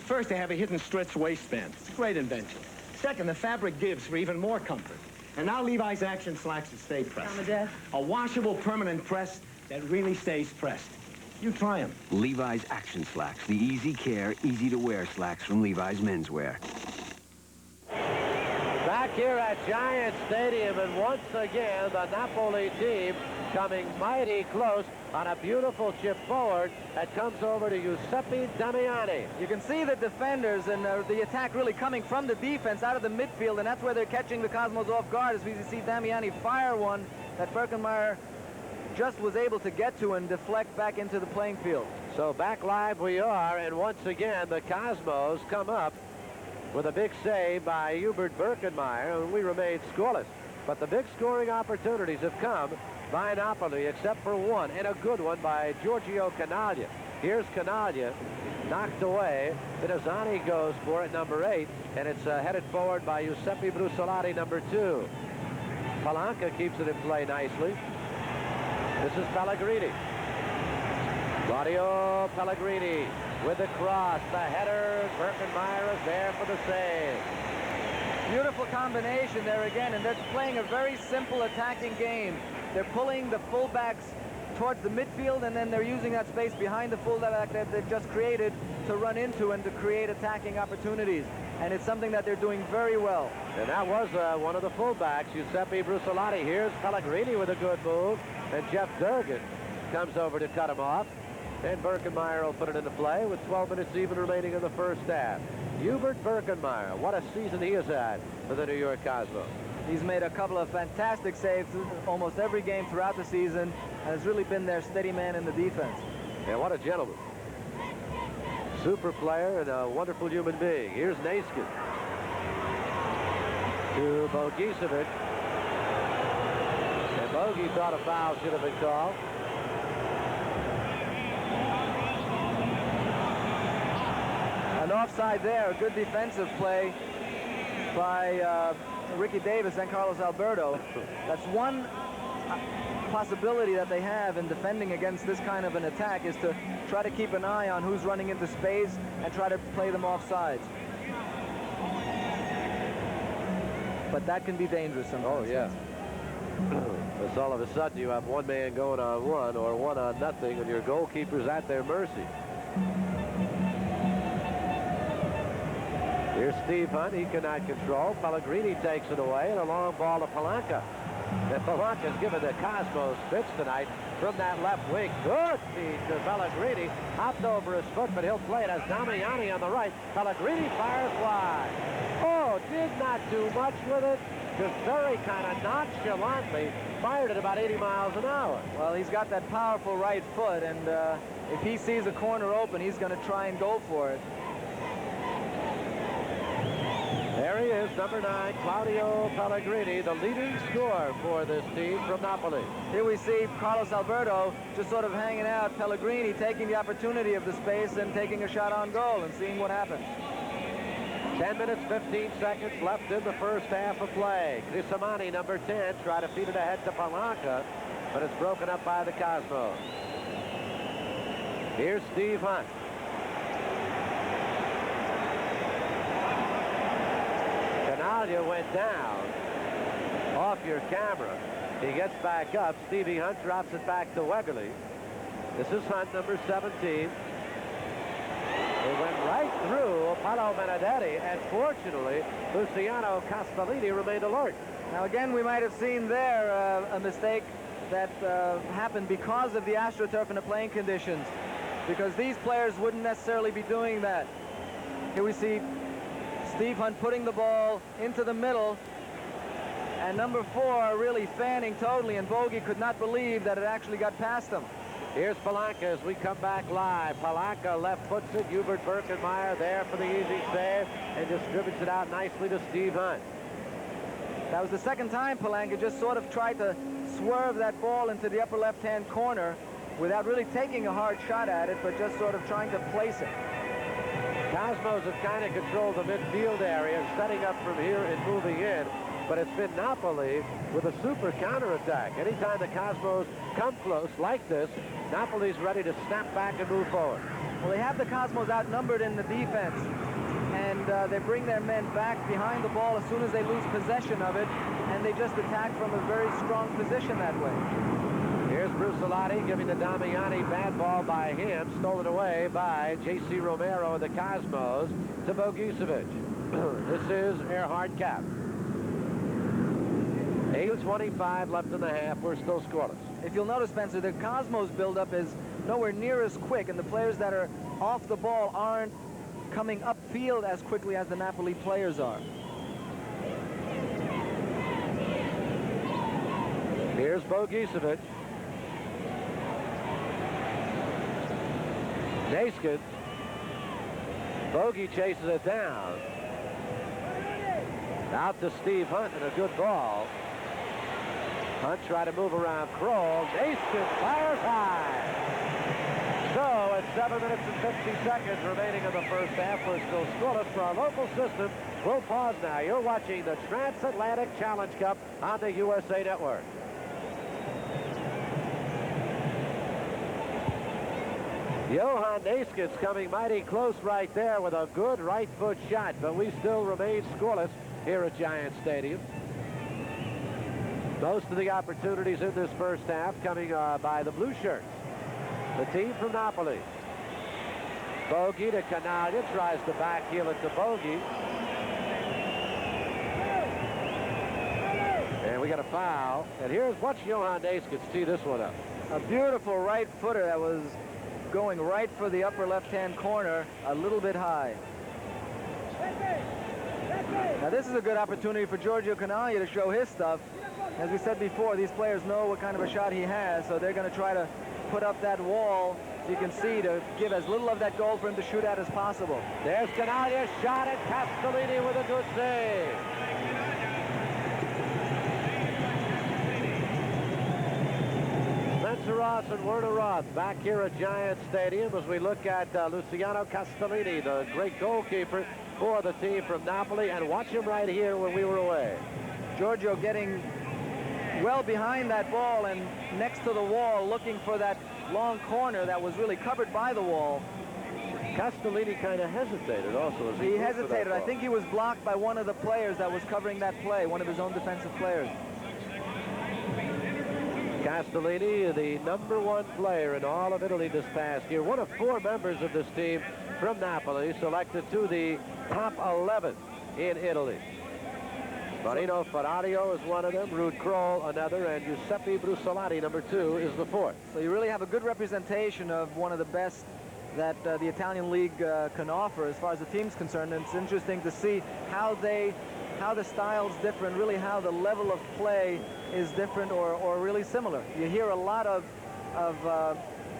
First, they have a hidden stretch waistband. It's a great invention. Second, the fabric gives for even more comfort. And now Levi's Action slacks that stay pressed. A washable permanent press that really stays pressed. You try them. Levi's Action slacks, the easy care, easy to wear slacks from Levi's Menswear. Back here at Giant Stadium, and once again, the Napoli team coming mighty close on a beautiful chip forward that comes over to Giuseppe Damiani. You can see the defenders and the attack really coming from the defense out of the midfield, and that's where they're catching the Cosmos off guard as we see Damiani fire one that Birkenmeyer just was able to get to and deflect back into the playing field. So back live we are, and once again the Cosmos come up with a big save by Hubert Birkenmeyer, and we remain scoreless. But the big scoring opportunities have come by Napoli, except for one, and a good one by Giorgio Canaglia. Here's Canaglia, knocked away. Pinazani goes for it, number 8, and it's headed forward by Giuseppe Brussolati, number 2. Palanca keeps it in play nicely. This is Pellegrini. Claudio Pellegrini with the cross, the header. Birkenmeyer is there for the save. Beautiful combination there again, and they're playing a very simple attacking game. They're pulling the fullbacks towards the midfield, and then they're using that space behind the fullback that they've just created to run into and to create attacking opportunities. And it's something that they're doing very well. And that was one of the fullbacks, Giuseppe Brussolati. Here's Pellegrini with a good move, and Jeff Durgan comes over to cut him off. And Birkenmeyer will put it into play with 12 minutes even remaining in the first half. Hubert Birkenmeyer, what a season he has had for the New York Cosmos. He's made a couple of fantastic saves almost every game throughout the season, and has really been their steady man in the defense. And what a gentleman. Super player and a wonderful human being. Here's Naiskin to Bogicevic. And Bogi thought a foul should have been called. An offside there, a good defensive play by Ricky Davis and Carlos Alberto. That's one possibility that they have in defending against this kind of an attack, is to try to keep an eye on who's running into space and try to play them offsides. But that can be dangerous sometimes. Oh, yeah. Because all of a sudden you have one man going on one or one on nothing, and your goalkeeper's at their mercy. Here's Steve Hunt. He cannot control. Pellegrini takes it away, and a long ball to Palanca. And Palanca's given the Cosmos fits tonight. from that left wing. Good feed to Pellegrini. Hopped over his foot, but he'll play it as Damiani on the right. Pellegrini fires wide. Oh, did not do much with it. Just very kind of nonchalantly fired it about 80 miles an hour. Well, he's got that powerful right foot, and if he sees a corner open, he's going to try and go for it. There he is, number 9, Claudio Pellegrini, the leading scorer for this team from Napoli. Here we see Carlos Alberto just sort of hanging out. Pellegrini taking the opportunity of the space and taking a shot on goal and seeing what happens. 10 minutes, 15 seconds left in the first half of play. Crisamani, number 10, try to feed it ahead to Palanca, but it's broken up by the Cosmos. Here's Steve Hunt. Canaglia went down off your camera. He gets back up. Stevie Hunt drops it back to Wegerle. This is Hunt, number 17. It went right through Paolo Benedetti, and fortunately, Luciano Castellini remained alert. Now again, we might have seen there a mistake that happened because of the AstroTurf and the playing conditions, because these players wouldn't necessarily be doing that. Here we see Steve Hunt putting the ball into the middle, and number 4 really fanning totally, and Bogey could not believe that it actually got past him. Here's Palanca as we come back live. Palanca left foots it. Hubert Birkenmeyer there for the easy save and distributes it out nicely to Steve Hunt. That was the second time Palanca just sort of tried to swerve that ball into the upper left-hand corner without really taking a hard shot at it, but just sort of trying to place it. Cosmos have kind of controlled the midfield area, setting up from here and moving in. But it's been Napoli with a super counterattack. Anytime the Cosmos come close like this, Napoli's ready to snap back and move forward. Well, they have the Cosmos outnumbered in the defense, and they bring their men back behind the ball as soon as they lose possession of it, and they just attack from a very strong position that way. Here's Brusolati giving the Damiani bad ball by him, stolen away by J.C. Romero of the Cosmos to Bogicevic. This is Erhard Kapp. 8:25 left in the half. We're still scoreless. If you'll notice, Spencer, the Cosmos buildup is nowhere near as quick, and the players that are off the ball aren't coming upfield as quickly as the Napoli players are. Here's Bogicevic. Naiskin. Bogey chases it down. Out to Steve Hunt, and a good ball. Hunt tried to move around Kroll. Naiskin fires high. So at 7 minutes and 50 seconds remaining in the first half, we're still scoreless for our local system. We'll pause now. You're watching the Transatlantic Challenge Cup on the USA Network. Johan Naiskin's coming mighty close right there with a good right foot shot, but we still remain scoreless here at Giant Stadium. Most of the opportunities in this first half coming by the blue shirts, the team from Napoli. Bogey to Canaglia, tries to backheel it to Bogey. And we got a foul. And watch Johan Naiskin tee this one up. A beautiful right footer that was going right for the upper left-hand corner, a little bit high. Now this is a good opportunity for Giorgio Canaglia to show his stuff. As we said before, these players know what kind of a shot he has, so they're going to try to put up that wall, so you can see, to give as little of that goal for him to shoot at as possible. There's Canaglia, shot at Castellini with a good save. Spencer Ross and Werner Roth back here at Giant Stadium as we look at Luciano Castellini, the great goalkeeper for the team from Napoli, and watch him right here when we were away. Giorgio getting well behind that ball and next to the wall, looking for that long corner that was really covered by the wall. Castellini kind of hesitated also. As he hesitated. I think he was blocked by one of the players that was covering that play, one of his own defensive players. Castellini, the #1 player in all of Italy this past year, one of 4 members of this team from Napoli, selected to the top 11 in Italy. Marino Ferrario is one of them, Ruud Kroll another, and Giuseppe Brusolati, number 2, is the 4th. So you really have a good representation of one of the best that the Italian League can offer as far as the team's concerned. And it's interesting to see how the style's different, really how the level of play is different or really similar. You hear a lot of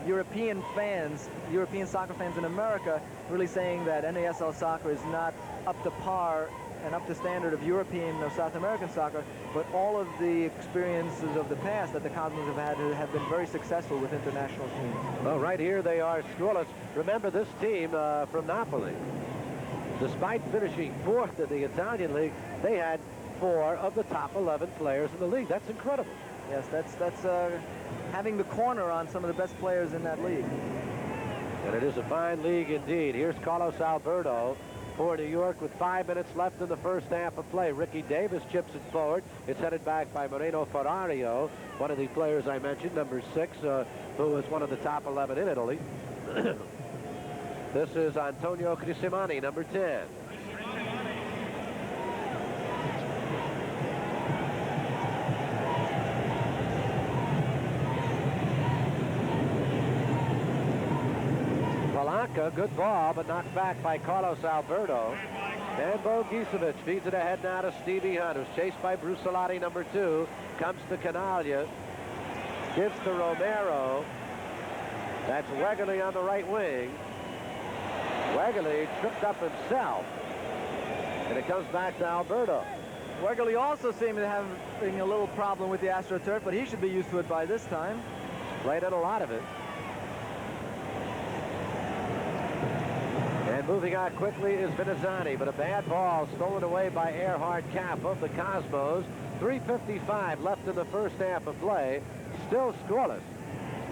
European fans, European soccer fans in America, really saying that NASL soccer is not up to par and up to standard of European or South American soccer, but all of the experiences of the past that the Cosmos have had have been very successful with international teams. Well, right here they are scoreless. Remember, this team from Napoli, despite finishing 4th in the Italian League, they had 4 of the top 11 players in the league. That's incredible. Yes, that's having the corner on some of the best players in that league. And it is a fine league indeed. Here's Carlos Alberto for New York with 5 minutes left in the first half of play. Ricky Davis chips it forward. It's headed back by Marino Ferrario, one of the players I mentioned, number 6, who was one of the top 11 in Italy. This is Antonio Crisimani, number 10. Palanca, good ball, but knocked back by Carlos Alberto. And Bo Gisevic feeds it ahead now to Stevie Hunt, who's chased by Brusolati, number 2. Comes to Canaglia. Gives to Romero. That's Wegerle on the right wing. Wegerle tripped up himself. And it comes back to Alberto. Wegerle also seemed to have a little problem with the AstroTurf, but he should be used to it by this time. Played in a lot of it. And moving on quickly is Vinazzani, but a bad ball stolen away by Erhard Kapp of the Cosmos. 3:55 left in the first half of play. Still scoreless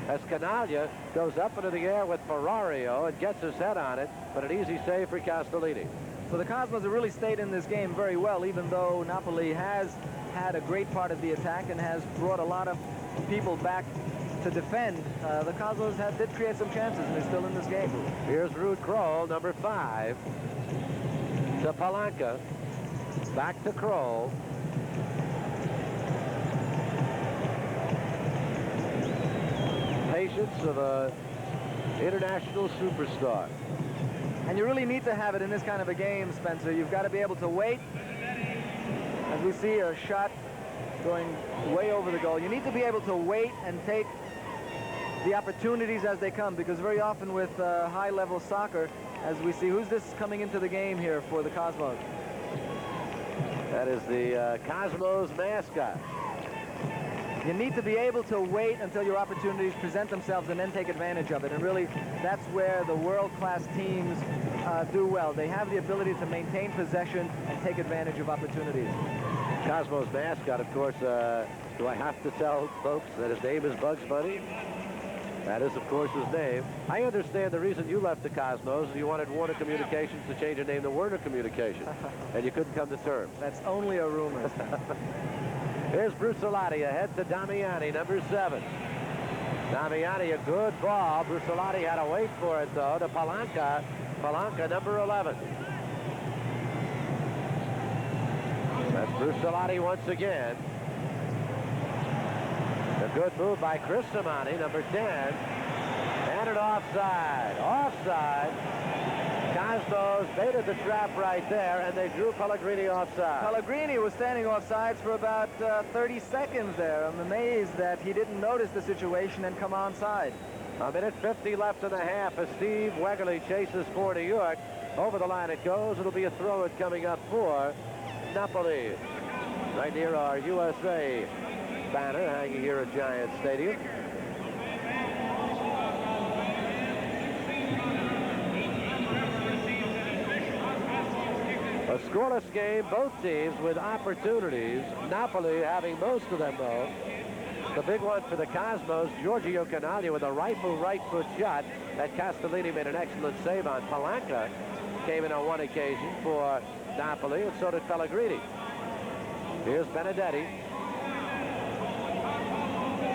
as Canaglia goes up into the air with Ferrario and gets his head on it, but an easy save for Castellini. So the Cosmos have really stayed in this game very well, even though Napoli has had a great part of the attack and has brought a lot of people back to defend. The Cosmos did create some chances, and they're still in this game. Here's Ruud Kroll, number 5, to Palanca. Back to Kroll. Patience of a international superstar. And you really need to have it in this kind of a game, Spencer. You've got to be able to wait. As we see a shot going way over the goal, you need to be able to wait and take the opportunities as they come, because very often with high-level soccer, as we see, who's this coming into the game here for the Cosmos? That is the Cosmos mascot. You need to be able to wait until your opportunities present themselves and then take advantage of it. And really, that's where the world-class teams do well. They have the ability to maintain possession and take advantage of opportunities. Cosmos mascot, of course, do I have to tell folks that his name is Bugs Bunny? That is, of course, his name. I understand the reason you left the Cosmos is you wanted Warner Communications to change your name to Werner Communications, and you couldn't come to terms. That's only a rumor. Here's Brusolati ahead to Damiani, number 7. Damiani, a good ball. Brusolati had to wait for it, though, to Palanca. Palanca, number 11. That's Brusolati once again. A good move by Crisimani, number 10. And an offside. Offside. Cosmos baited the trap right there, and they drew Pellegrini offside. Pellegrini was standing offsides for about 30 seconds there. I'm amazed that he didn't notice the situation and come onside. A minute 50 left in the half as Steve Wegerle chases for New York. Over the line it goes. It'll be a throw-in coming up for Napoli. Right near our USA banner hanging here at Giant Stadium. A scoreless game, both teams with opportunities. Napoli having most of them, though. The big one for the Cosmos, Giorgio Canaglia with a rifle right foot shot that Castellini made an excellent save on. Palanca came in on one occasion for Napoli, and so did Pellegrini. Here's Benedetti.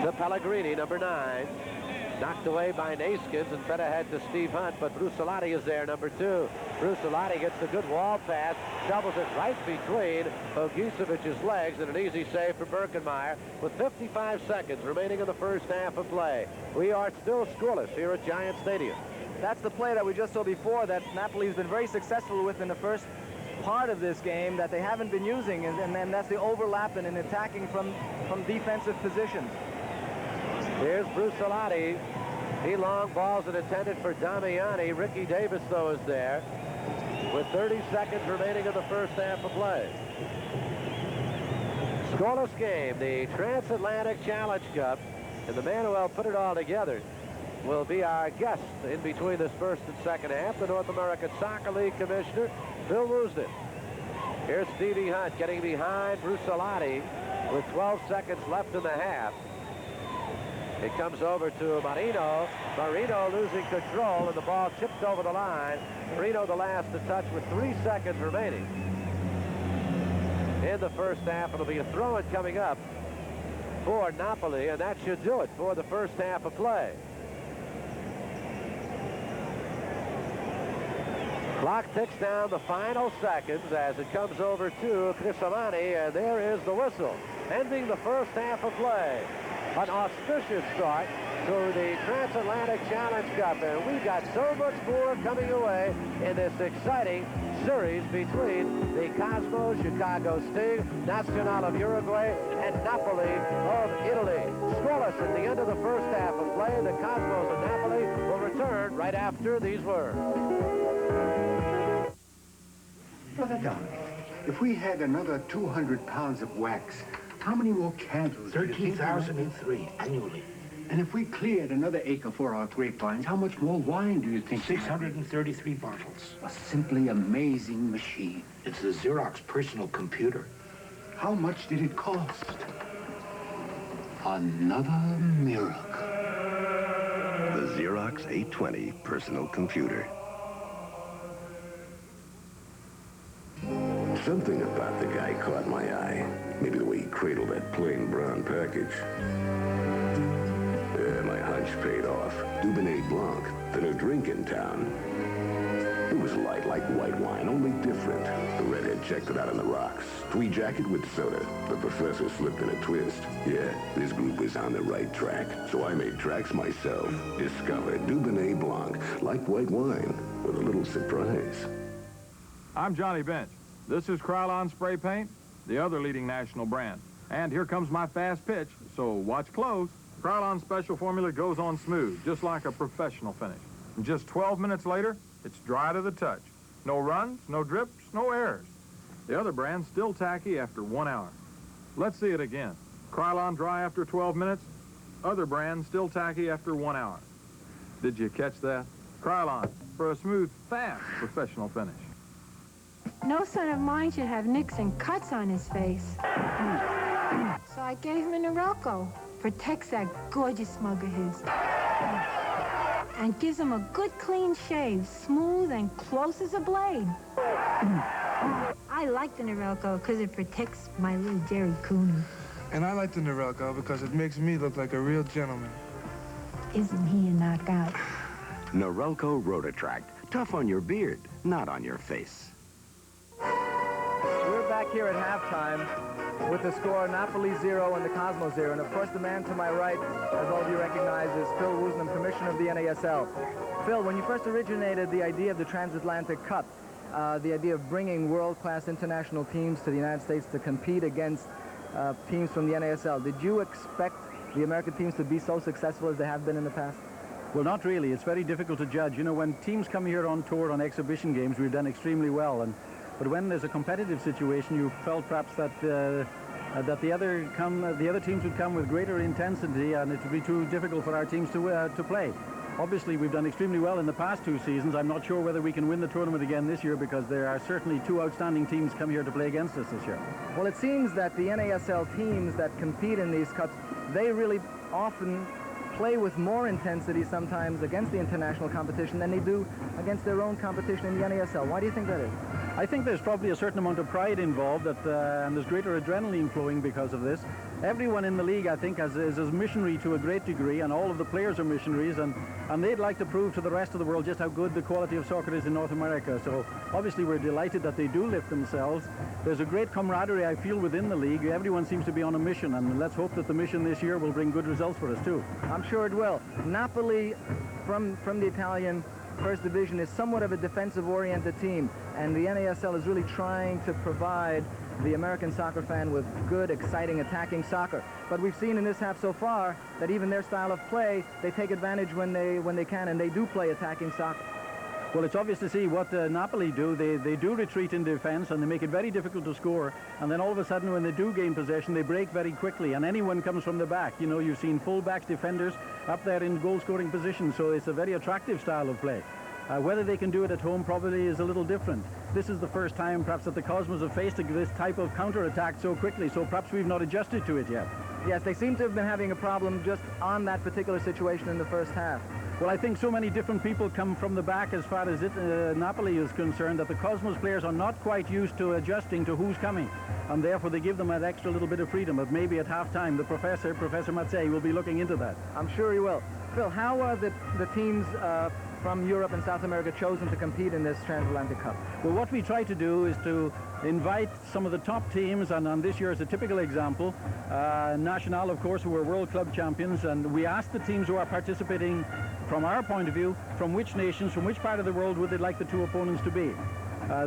To Pellegrini, number 9. Knocked away by Naskins and fed ahead to Steve Hunt, but Brusolati is there, number 2. Brusolati gets the good wall pass, doubles it right between Ogusevic's legs, and an easy save for Birkenmeyer with 55 seconds remaining in the first half of play. We are still scoreless here at Giant Stadium. That's the play that we just saw before that Napoli's been very successful with in the first part of this game that they haven't been using, and then that's the overlapping and attacking from defensive positions. Here's Brusolati. He long balls it intended for Damiani. Ricky Davis, though, is there with 30 seconds remaining in the first half of play. Scoreless game, the Transatlantic Challenge Cup, and the man who will put it all together will be our guest in between this first and second half, the North American Soccer League Commissioner, Phil Woosnam. Here's Stevie Hunt getting behind Brusolati with 12 seconds left in the half. It comes over to Marino. Marino losing control, and the ball chipped over the line. Marino the last to touch with 3 seconds remaining. In the first half, it'll be a throw-in coming up for Napoli, and that should do it for the first half of play. Clock ticks down the final seconds as it comes over to Crisamani, and there is the whistle, ending the first half of play. An auspicious start to the Transatlantic Challenge Cup, and we've got so much more coming away in this exciting series between the Cosmos Chicago Sting, Nacional of Uruguay, and Napoli of Italy. Scoreless at the end of the first half of play. The Cosmos of Napoli will return right after these words. Brother Don, if we had another 200 pounds of wax, how many more candles? 13,003 annually. And if we cleared another acre for our grapevines, how much more wine do you think? 633 bottles. A simply amazing machine. It's the Xerox personal computer. How much did it cost? Another miracle. The Xerox 820 personal computer. Something about the guy caught my eye. Maybe the way he cradled that plain brown package. Yeah, my hunch paid off. Dubonnet Blanc, the new drink in town. It was light like white wine, only different. The redhead checked it out in the rocks. Tweed jacket with soda. The professor slipped in a twist. Yeah, this group was on the right track. So I made tracks myself. Discovered Dubonnet Blanc, like white wine, with a little surprise. I'm Johnny Bench. This is Krylon Spray Paint, the other leading national brand. And here comes my fast pitch, so watch close. Krylon Special Formula goes on smooth, just like a professional finish. And just 12 minutes later, it's dry to the touch. No runs, no drips, no errors. The other brand's still tacky after 1 hour. Let's see it again. Krylon dry after 12 minutes, other brand still tacky after 1 hour. Did you catch that? Krylon, for a smooth, fast professional finish. No son of mine should have nicks and cuts on his face. So I gave him a Norelco. Protects that gorgeous mug of his. And gives him a good clean shave, smooth and close as a blade. I like the Norelco because it protects my little Jerry Cooney. And I like the Norelco because it makes me look like a real gentleman. Isn't he a knockout? Norelco Rotatract. Tough on your beard, not on your face. We're back here at halftime with the score Napoli 0 and the Cosmos 0. And of course, the man to my right, as all of you recognize, is Phil Woosnam, Commissioner of the NASL. Phil, when you first originated the idea of the Transatlantic Cup, the idea of bringing world-class international teams to the United States to compete against teams from the NASL, did you expect the American teams to be so successful as they have been in the past? Well, not really. It's very difficult to judge. You know, when teams come here on tour on exhibition games, we've done extremely well. But when there's a competitive situation, you felt perhaps that the other teams would come with greater intensity, and it would be too difficult for our teams to play. Obviously, we've done extremely well in the past 2 seasons. I'm not sure whether we can win the tournament again this year because there are certainly 2 outstanding teams come here to play against us this year. Well, it seems that the NASL teams that compete in these cups, they really often play with more intensity sometimes against the international competition than they do against their own competition in the NASL. Why do you think that is? I think there's probably a certain amount of pride involved, and there's greater adrenaline flowing because of this. Everyone in the league, I think, is a missionary to a great degree, and all of the players are missionaries, and they'd like to prove to the rest of the world just how good the quality of soccer is in North America. So obviously we're delighted that they do lift themselves. There's a great camaraderie, I feel, within the league. Everyone seems to be on a mission, and let's hope that the mission this year will bring good results for us too. I'm sure it will. Napoli, from the Italian First Division, is somewhat of a defensive-oriented team, and the NASL is really trying to provide the American soccer fan with good, exciting, attacking soccer. But we've seen in this half so far that even their style of play, they take advantage when they can, and they do play attacking soccer. Well, it's obvious to see what Napoli do. They do retreat in defense, and they make it very difficult to score. And then all of a sudden, when they do gain possession, they break very quickly, and anyone comes from the back. You know, you've seen full-backs, defenders up there in goal-scoring positions, so it's a very attractive style of play. Whether they can do it at home probably is a little different. This is the first time perhaps that the Cosmos have faced this type of counter-attack so quickly, so perhaps we've not adjusted to it yet. Yes, they seem to have been having a problem just on that particular situation in the first half. Well, I think so many different people come from the back as far as Napoli is concerned, that the Cosmos players are not quite used to adjusting to who's coming, and therefore they give them that extra little bit of freedom. But maybe at halftime, Professor Mazzei, will be looking into that. I'm sure he will. Phil, how are the teams from Europe and South America chosen to compete in this Transatlantic Cup? Well, what we try to do is to invite some of the top teams, and on this year is a typical example, Nacional, of course, who are World Club champions, and we ask the teams who are participating, from our point of view, from which nations, from which part of the world would they like the two opponents to be.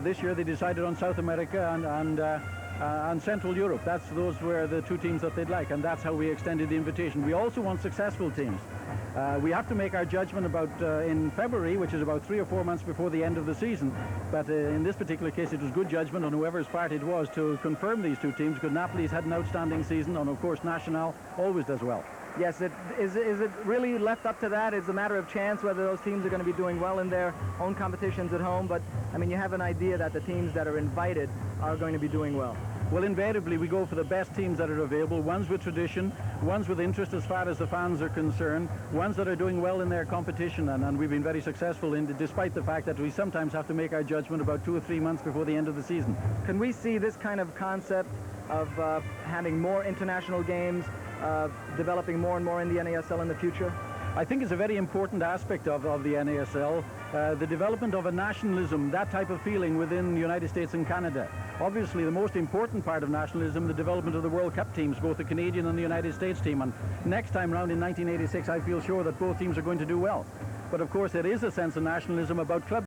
This year they decided on South America and Central Europe. Those were the two teams that they'd like, and that's how we extended the invitation. We also want successful teams. We have to make our judgment about in February, which is about 3 or 4 months before the end of the season. But in this particular case, it was good judgment on whoever's part it was to confirm these two teams, because Napoli's had an outstanding season, and of course Nacional always does well. Yes, is it really left up to that? It's a matter of chance whether those teams are going to be doing well in their own competitions at home, but I mean, you have an idea that the teams that are invited are going to be doing well. Well, invariably, we go for the best teams that are available, ones with tradition, ones with interest as far as the fans are concerned, ones that are doing well in their competition, and we've been very successful in it, despite the fact that we sometimes have to make our judgment about 2 or 3 months before the end of the season. Can we see this kind of concept of having more international games, developing more and more in the NASL in the future? I think it's a very important aspect of the NASL, the development of a nationalism, that type of feeling within the United States and Canada. Obviously, the most important part of nationalism, the development of the World Cup teams, both the Canadian and the United States team. And next time round in 1986, I feel sure that both teams are going to do well. But of course, there is a sense of nationalism about club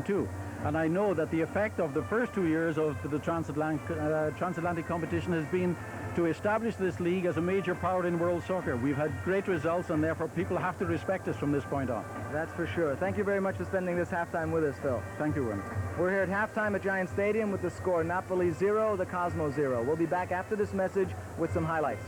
too. And I know that the effect of the first 2 years of the transatlantic competition has been to establish this league as a major power in world soccer. We've had great results, and therefore people have to respect us from this point on. That's for sure. Thank you very much for spending this halftime with us, Phil. Thank you, Werner. We're here at halftime at Giant Stadium with the score Napoli 0, the Cosmos 0. We'll be back after this message with some highlights.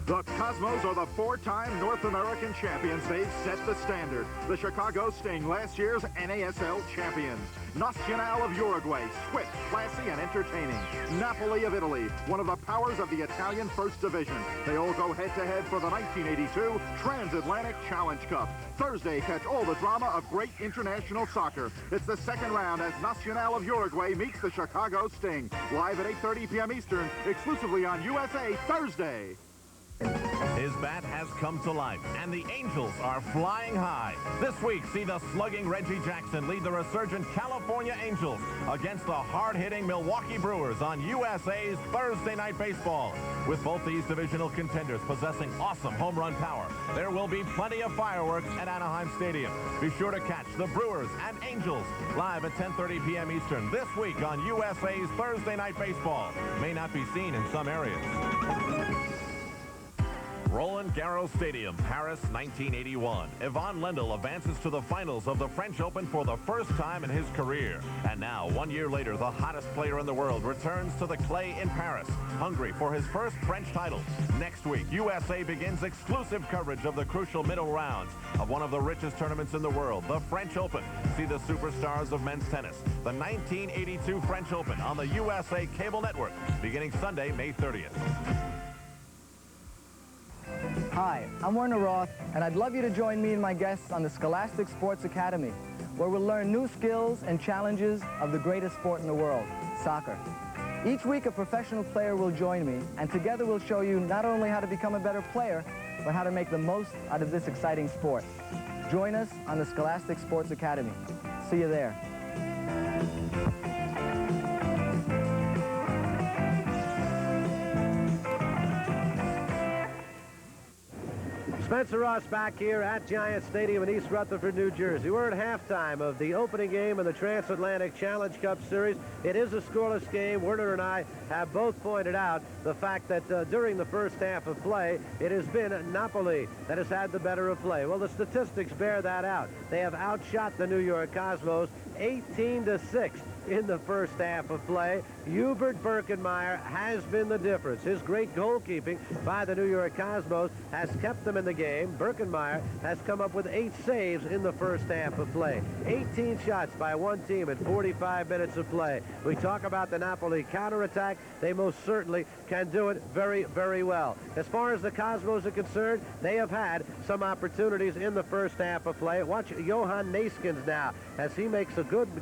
The Cosmos are the 4-time North American champions. They've set the standard. The Chicago Sting, last year's NASL champions. Nacional of Uruguay, swift, classy, and entertaining. Napoli of Italy, one of the powers of the Italian First Division. They all go head-to-head for the 1982 Transatlantic Challenge Cup. Thursday, catch all the drama of great international soccer. It's the second round as Nacional of Uruguay meets the Chicago Sting. Live at 8:30 p.m. Eastern, exclusively on USA Thursday. His bat has come to life, and the Angels are flying high. This week, see the slugging Reggie Jackson lead the resurgent California Angels against the hard-hitting Milwaukee Brewers on USA's Thursday Night Baseball. With both these divisional contenders possessing awesome home run power, there will be plenty of fireworks at Anaheim Stadium. Be sure to catch the Brewers and Angels live at 10:30 p.m. Eastern this week on USA's Thursday Night Baseball. May not be seen in some areas. Roland Garros Stadium, Paris, 1981. Yvonne Lendl advances to the finals of the French Open for the first time in his career. And now, 1 year later, the hottest player in the world returns to the clay in Paris, hungry for his first French title. Next week, USA begins exclusive coverage of the crucial middle rounds of one of the richest tournaments in the world, the French Open. See the superstars of men's tennis, the 1982 French Open on the USA Cable Network, beginning Sunday, May 30th. Hi, I'm Werner Roth, and I'd love you to join me and my guests on the Scholastic Sports Academy, where we'll learn new skills and challenges of the greatest sport in the world, soccer. Each week, a professional player will join me, and together we'll show you not only how to become a better player, but how to make the most out of this exciting sport. Join us on the Scholastic Sports Academy. See you there. Spencer Ross back here at Giant Stadium in East Rutherford, New Jersey. We're at halftime of the opening game of the Transatlantic Challenge Cup Series. It is a scoreless game. Werner and I have both pointed out the fact that during the first half of play, it has been Napoli that has had the better of play. Well, the statistics bear that out. They have outshot the New York Cosmos 18-6 in the first half of play. Hubert Birkenmeyer has been the difference. His great goalkeeping by the New York Cosmos has kept them in the game. Birkenmeyer has come up with 8 saves in the first half of play. 18 shots by one team in 45 minutes of play. We talk about the Napoli counterattack. They most certainly can do it very, very well. As far as the Cosmos are concerned, they have had some opportunities in the first half of play. Watch Johan Neeskens now as he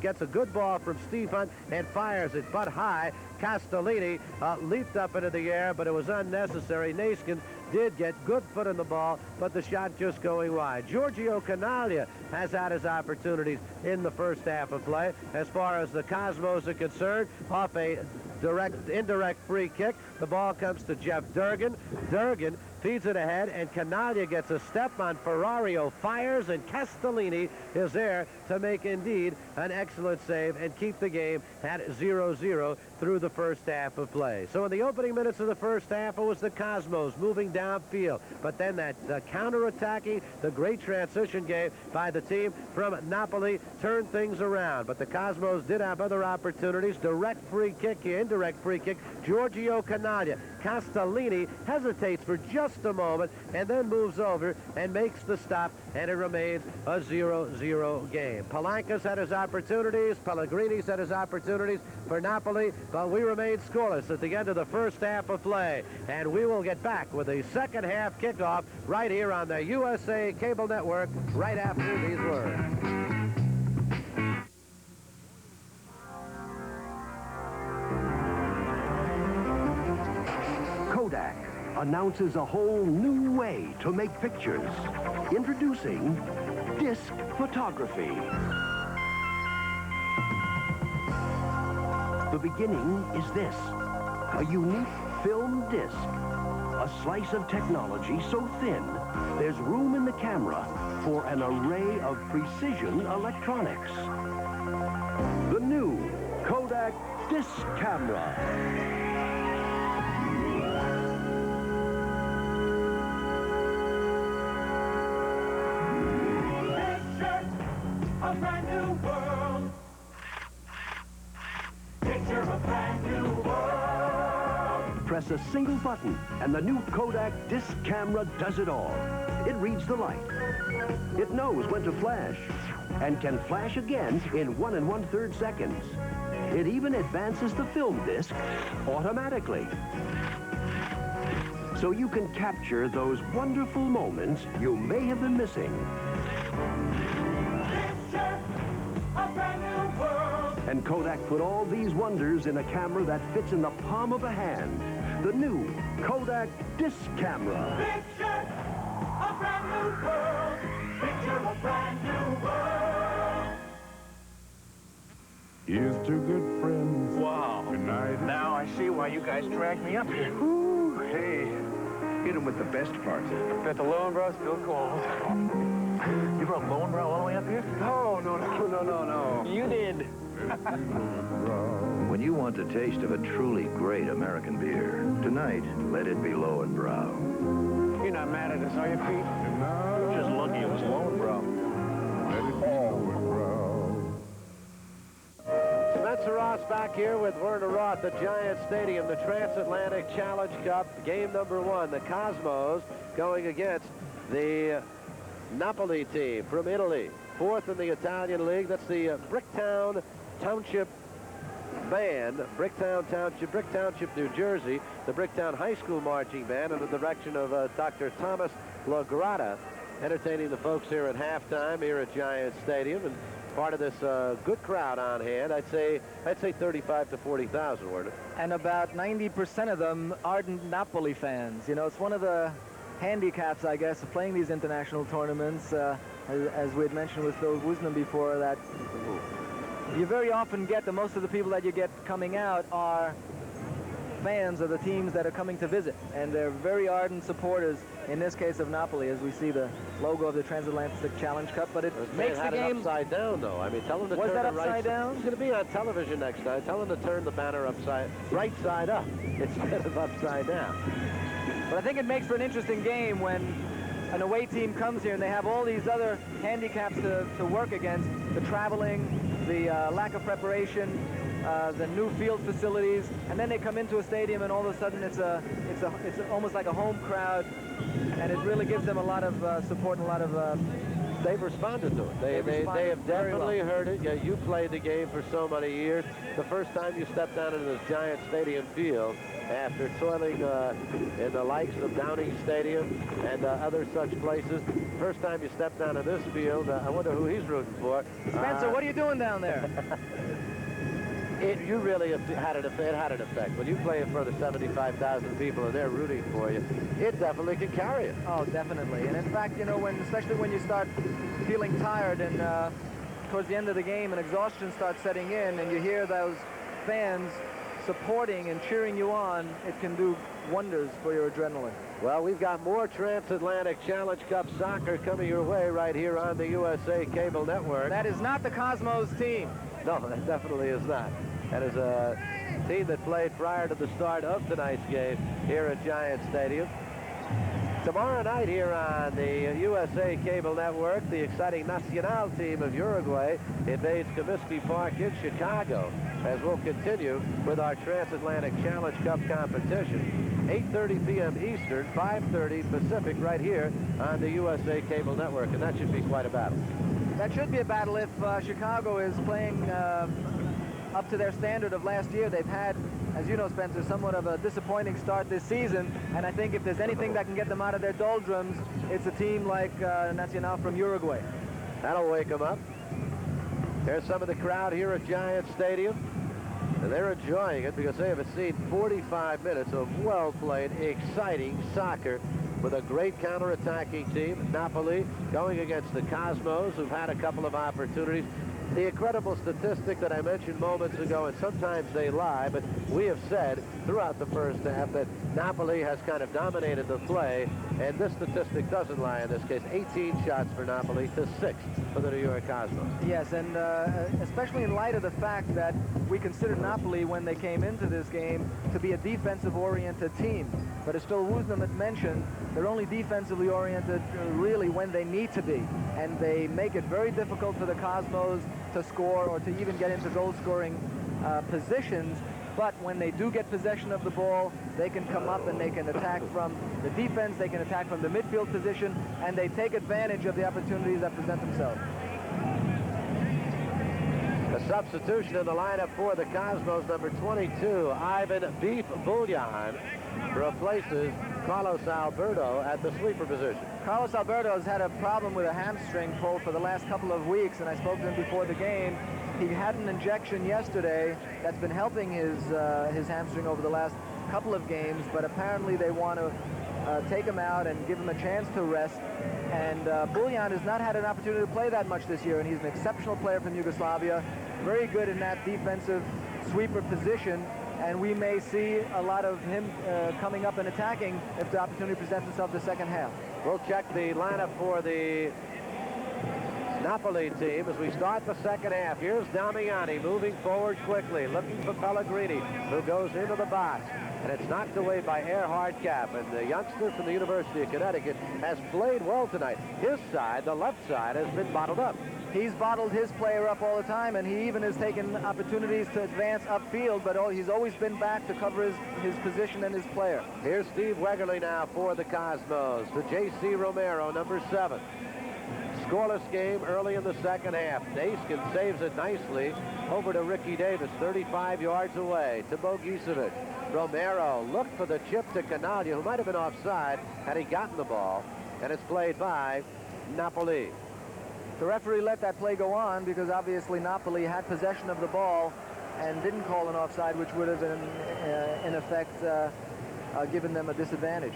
gets a good ball from Steve Hunt and fires it butt high. Castellini leaped up into the air, but it was unnecessary. Neeskens did get good foot in the ball, but the shot just going wide. Giorgio Canaglia has had his opportunities in the first half of play. As far as the Cosmos are concerned, off a indirect free kick, the ball comes to Jeff Durgan. Durgan feeds it ahead, and Canaglia gets a step on Ferrario, fires, and Castellini is there to make indeed an excellent save and keep the game at 0-0 through the first half of play. So in the opening minutes of the first half, it was the Cosmos moving downfield, but then that counter-attacking, the great transition game by the team from Napoli turned things around. But the Cosmos did have other opportunities. Direct free kick, indirect free kick, Giorgio Canaglia. Castellini hesitates for just a moment and then moves over and makes the stop, and it remains a 0-0 game. Palanca's had his opportunities. Pellegrini's had his opportunities for Napoli, but we remain scoreless at the end of the first half of play, and we will get back with the second half kickoff right here on the USA Cable Network right after these words. Kodak announces a whole new way to make pictures. Introducing disc photography. The beginning is this, a unique film disc, a slice of technology so thin, there's room in the camera for an array of precision electronics. The new Kodak disc camera. A brand new world. Picture a brand new world. Press a single button, and the new Kodak disc camera does it all. It reads the light. It knows when to flash, and can flash again in 1 1/3 seconds. It even advances the film disc automatically. So you can capture those wonderful moments you may have been missing. And Kodak put all these wonders in a camera that fits in the palm of a hand. The new Kodak disc camera. Picture a brand new world. Picture a brand new world. Here's two good friends. Wow. Good night. Now I see why you guys dragged me up here. Ooh, hey, hit him with the best part. Bet the Lowenbrow's still cold. You brought Lowenbrow all the way up here? No. You did. When you want the taste of a truly great American beer, tonight, let it be Lowenbrow. You're not mad at us, are you, Pete? No. You're just lucky it was Lowenbrow. Let it be Lowenbrow. Spencer Ross back here with Werner Roth at Giant Stadium, the Transatlantic Challenge Cup, game number 1. The Cosmos going against the Napoli team from Italy, 4th in the Italian League. That's the Bricktown Township band, Bricktown Township, New Jersey, the Bricktown High School Marching Band, under the direction of Dr. Thomas LaGrata, entertaining the folks here at halftime here at Giants Stadium, and part of this good crowd on hand. I'd say 35 to 40,000, weren't it? And about 90% of them ardent Napoli fans. You know, it's one of the handicaps, I guess, of playing these international tournaments, as we had mentioned with Phil Woosnam before, that you very often get the most of the people that you get coming out are fans of the teams that are coming to visit, and they're very ardent supporters, in this case of Napoli, as we see the logo of the Transatlantic Challenge Cup. But it makes the game upside down, though. I mean, tell them to was turn that it upside right down? It's going to be on television next time. Tell them to turn the banner right side up instead of upside down. But I think it makes for an interesting game when an away team comes here and they have all these other handicaps to work against: the traveling, the lack of preparation, the new field facilities, and then they come into a stadium and all of a sudden it's almost like a home crowd, and it really gives them a lot of support and a lot of. They've responded to it. They have definitely heard it. Yeah, you played the game for so many years. The first time you stepped down into this Giant Stadium field, after toiling in the likes of Downing Stadium and other such places, first time you stepped down in this field, I wonder who he's rooting for. Spencer, what are you doing down there? You really had an effect. When you play in front of 75,000 people and they're rooting for you, it definitely can carry it. Oh, definitely. And in fact, you know, especially when you start feeling tired and towards the end of the game and exhaustion starts setting in, and you hear those fans supporting and cheering you on, it can do wonders for your adrenaline. Well, we've got more Transatlantic Challenge Cup soccer coming your way right here on the USA Cable Network. That is not the Cosmos team. No, that definitely is not. That is a team that played prior to the start of tonight's game here at Giant Stadium. Tomorrow night here on the USA Cable Network, the exciting Nacional team of Uruguay invades Comiskey Park in Chicago, as we'll continue with our Transatlantic Challenge Cup competition. 8:30 p.m. Eastern, 5:30 Pacific, right here on the USA Cable Network, and that should be quite a battle. That should be a battle if Chicago is playing up to their standard of last year. They've had, as you know, Spencer, somewhat of a disappointing start this season, and I think if there's anything that can get them out of their doldrums, it's a team like Nacional from Uruguay. That'll wake them up. There's some of the crowd here at Giant Stadium, and they're enjoying it because they have seen 45 minutes of well-played, exciting soccer with a great counter-attacking team. Napoli going against the Cosmos, who've had a couple of opportunities. The incredible statistic that I mentioned moments ago, and sometimes they lie, but we have said throughout the first half that Napoli has kind of dominated the play, and this statistic doesn't lie in this case. 18 shots for Napoli to 6 for the New York Cosmos. Yes, and especially in light of the fact that we considered Napoli, when they came into this game, to be a defensive-oriented team. But as Phil Woosnam had mentioned, they're only defensively oriented really when they need to be, and they make it very difficult for the Cosmos to score or to even get into goal-scoring positions. But when they do get possession of the ball, they can come up and they can attack from the defense, they can attack from the midfield position, and they take advantage of the opportunities that present themselves. A substitution in the lineup for the Cosmos, number 22, Ivan Beef Bullion, replaces Carlos Alberto at the sweeper position. Carlos Alberto has had a problem with a hamstring pull for the last couple of weeks, and I spoke to him before the game. He had an injection yesterday that's been helping his hamstring over the last couple of games, but apparently they want to take him out and give him a chance to rest. And Bullion has not had an opportunity to play that much this year, and he's an exceptional player from Yugoslavia, very good in that defensive sweeper position, and we may see a lot of him coming up and attacking if the opportunity presents itself the second half. We'll check the lineup for the Napoli team as we start the second half. Here's Damiani moving forward quickly, looking for Pellegrini, who goes into the box. And it's knocked away by Erhard Kapp. And the youngster from the University of Connecticut has played well tonight. His side, the left side, has been bottled up. He's bottled his player up all the time, and he even has taken opportunities to advance upfield, but he's always been back to cover his position and his player. Here's Steve Wegerle now for the Cosmos. The J.C. Romero, number 7. Scoreless game early in the second half. Naskin saves it nicely over to Ricky Davis, 35 yards away to Bogicevic. Romero looked for the chip to Canaglia, who might have been offside had he gotten the ball, and it's played by Napoli. The referee let that play go on because obviously Napoli had possession of the ball and didn't call an offside, which would have been, in effect, given them a disadvantage.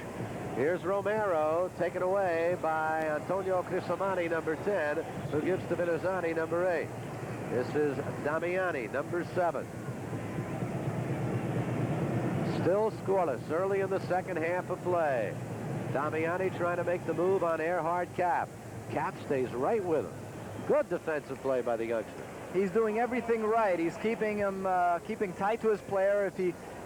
Here's Romero, taken away by Antonio Crisamani, number 10, who gives to Vinazzani, number 8. This is Damiani, number 7. Still scoreless early in the second half of play. Damiani trying to make the move on Erhard Cap. Cap stays right with him. Good defensive play by the youngster. He's doing everything right. He's keeping him keeping tight to his player.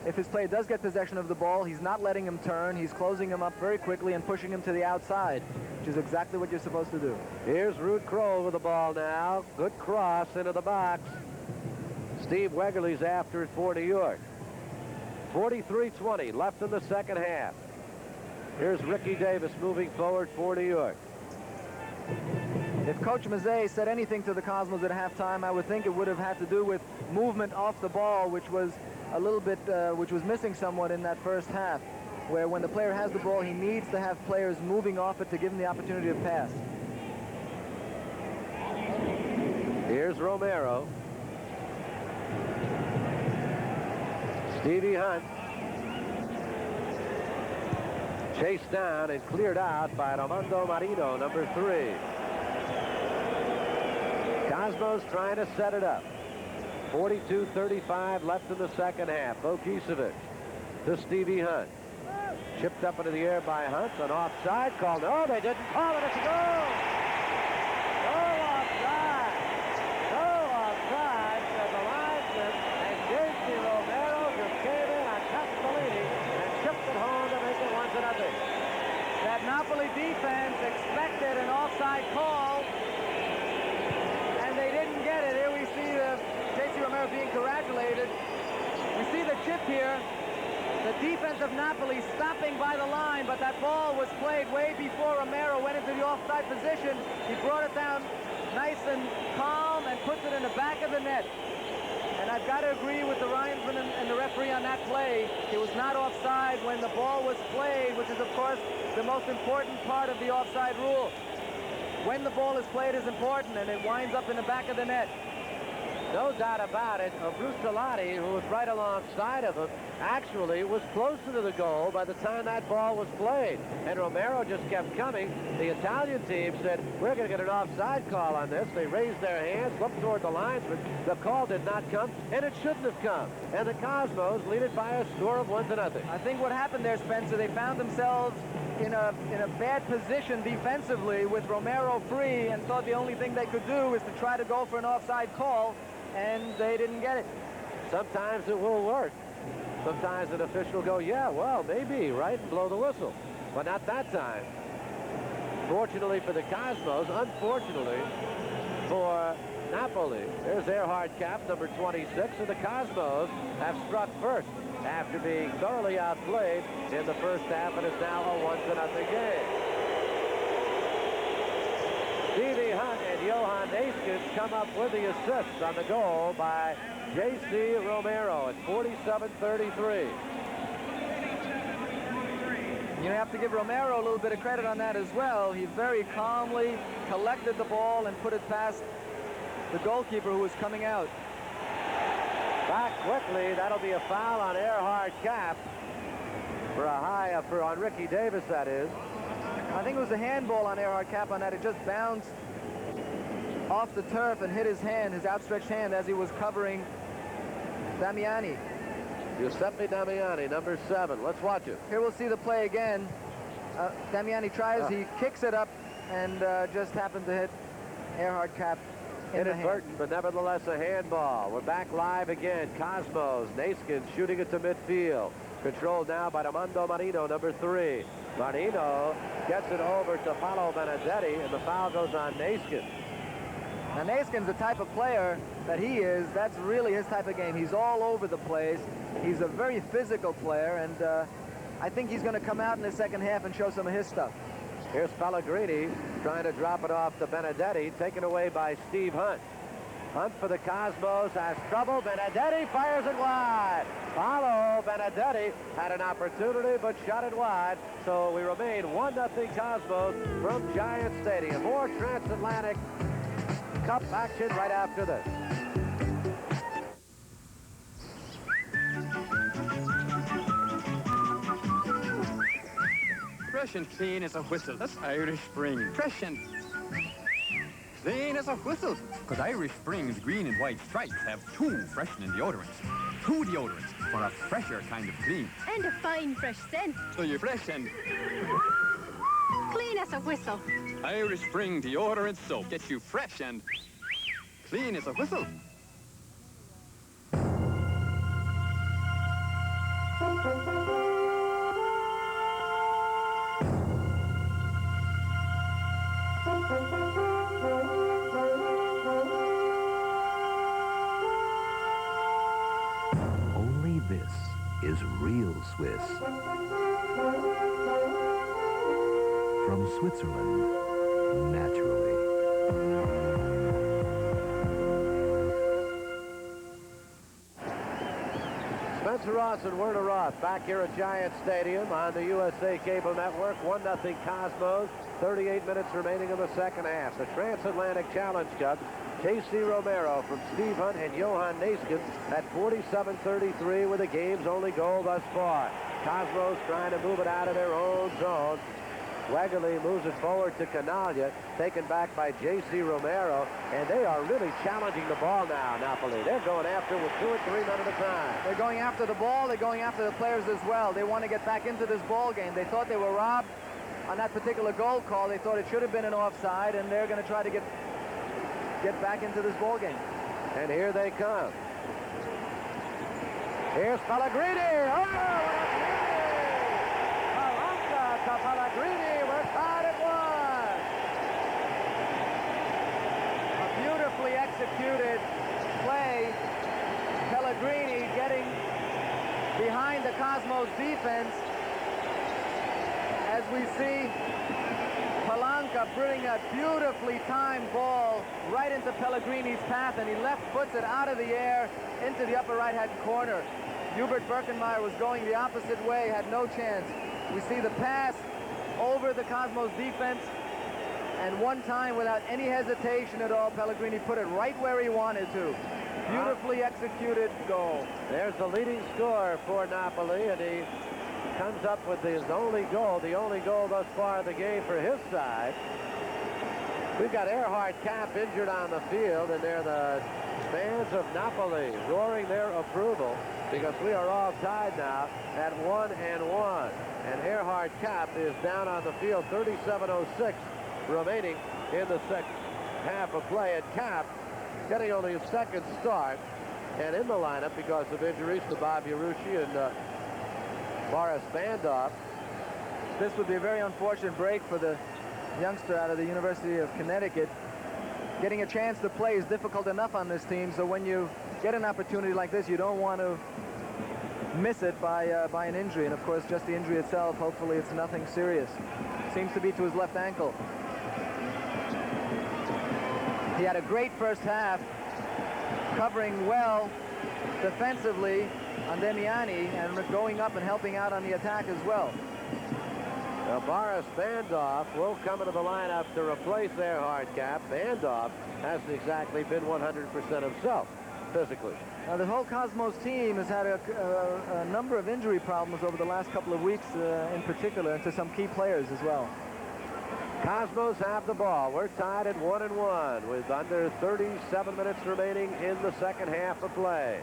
If his player does get possession of the ball, he's not letting him turn. He's closing him up very quickly and pushing him to the outside, which is exactly what you're supposed to do. Here's Ruud Krol with the ball now. Good cross into the box. Steve Wegerle's after it for New York. 43-20 left in the second half. Here's Ricky Davis moving forward for New York. If Coach Mazzei said anything to the Cosmos at halftime, I would think it would have had to do with movement off the ball, which was a little bit, which was missing somewhat in that first half, where when the player has the ball, he needs to have players moving off it to give him the opportunity to pass. Here's Romero. Stevie Hunt. Chased down and cleared out by Armando Marino, number 3. Cosmos trying to set it up. 42-35 left in the second half. Bogicevic to Stevie Hunt. Chipped up into the air by Hunt. An offside call. No, they didn't call it. It's a goal. No offside. No offside, said the linesman. And J.C. Romero just came in on Castellini and chipped it home to make it 1-0. That Napoli defense expected an offside call, and they didn't get it. Here we see J.C. Romero being congratulated. We see the chip here. The defense of Napoli stopping by the line, but that ball was played way before Romero went into the offside position. He brought it down nice and calm and puts it in the back of the net. And I've got to agree with the linesman and the referee on that play. It was not offside when the ball was played, which is, of course, the most important part of the offside rule. When the ball is played is important, and it winds up in the back of the net. No doubt about it. Brussolati, who was right alongside of him, actually was closer to the goal by the time that ball was played. And Romero just kept coming. The Italian team said, we're going to get an offside call on this. They raised their hands, looked toward the linesman. The call did not come, and it shouldn't have come. And the Cosmos lead it by a score of 1-0. I think what happened there, Spencer, they found themselves in a bad position defensively with Romero free and thought the only thing they could do is to try to go for an offside call, and they didn't get it. Sometimes it will work. Sometimes an official will go, yeah, well, maybe, right, and blow the whistle. But not that time. Fortunately for the Cosmos, unfortunately for Napoli. There's Erhard Cap, number 26, and the Cosmos have struck first after being thoroughly outplayed in the first half, and it's now a 1-0 game. Stevie Hunt and Johan Neeskens come up with the assists on the goal by J.C. Romero at 47-33. You have to give Romero a little bit of credit on that as well. He very calmly collected the ball and put it past the goalkeeper who was coming out. Back quickly, that'll be a foul on Erhard Cap for a high on Ricky Davis, that is. I think it was a handball on Erhard Cap on that. It just bounced off the turf and hit his hand, his outstretched hand, as he was covering Damiani. Giuseppe Damiani, number 7. Let's watch it. Here we'll see the play again. Damiani tries, he kicks it up, and just happened to hit Erhard Cap in the hand. Inadvertent, but nevertheless a handball. We're back live again. Cosmos, Neeskens shooting it to midfield. Controlled now by Armando Marino, number 3. Marino gets it over to Paolo Benedetti, and the foul goes on Neeskens. Now, Neeskens, the type of player that he is, that's really his type of game. He's all over the place. He's a very physical player, and I think he's going to come out in the second half and show some of his stuff. Here's Pellegrini trying to drop it off to Benedetti, taken away by Steve Hunt. Hunt for the Cosmos has trouble. Benedetti fires it wide. Follow. Benedetti had an opportunity but shot it wide. So we remain 1-0 Cosmos from Giant Stadium. More transatlantic cup action right after this. Fresh and clean as a whistle. That's Irish Spring. Fresh and clean as a whistle. Because Irish Spring's green and white stripes have 2 freshening deodorants. 2 deodorants for a fresher kind of clean. And a fine fresh scent. So you're fresh and clean as a whistle. Irish Spring deodorant soap gets you fresh and clean as a whistle. Only this is real Swiss. From Switzerland, naturally. Spencer Ross and Werner Roth back here at Giant Stadium on the USA Cable Network. 1-0 Cosmos. 38 minutes remaining in the second half. The Transatlantic Challenge Cup. J.C. Romero from Steve Hunt and Johan Neeskens at 47-33 with the game's only goal thus far. Cosmos trying to move it out of their own zone. Wegerle moves it forward to Canaglia, taken back by J.C. Romero, and they are really challenging the ball now, Napoli. They're going after with 2 or 3 men at a time. They're going after the ball. They're going after the players as well. They want to get back into this ball game. They thought they were robbed on that particular goal call. They thought it should have been an offside, and they're going to try to get back into this ball game. And here they come. Here's Pellegrini. Oh, Palanca to Pellegrini. We're tied at 1. A beautifully executed play. Pellegrini getting behind the Cosmos defense. As we see Palanca bring a beautifully timed ball right into Pellegrini's path, and he left foots it out of the air into the upper right-hand corner. Hubert Birkenmeyer was going the opposite way, had no chance. We see the pass over the Cosmos defense, and one time without any hesitation at all, Pellegrini put it right where he wanted to. Beautifully executed goal. There's the leading scorer for Napoli, and he comes up with his only goal, the only goal thus far of the game for his side. We've got Erhard Kapp injured on the field, and they're the fans of Napoli roaring their approval because we are all tied now at 1-1. And Erhard Kapp is down on the field, 37:06 remaining in the second half of play. And Kapp getting only his second start and in the lineup because of injuries to Bob Yarushi and Boris Bandov. This would be a very unfortunate break for the youngster out of the University of Connecticut. Getting a chance to play is difficult enough on this team, so when you get an opportunity like this, you don't want to miss it by an injury. And of course, just the injury itself, hopefully it's nothing serious. Seems to be to his left ankle. He had a great first half, covering well defensively on Demiani and going up and helping out on the attack as well. Now, Boris Bandov will come into the lineup to replace Erhard Kapp. Bandov hasn't exactly been 100% himself physically. Now, the whole Cosmos team has had a number of injury problems over the last couple of weeks in particular, and to some key players as well. Cosmos have the ball. We're tied at 1-1 with under 37 minutes remaining in the second half of play.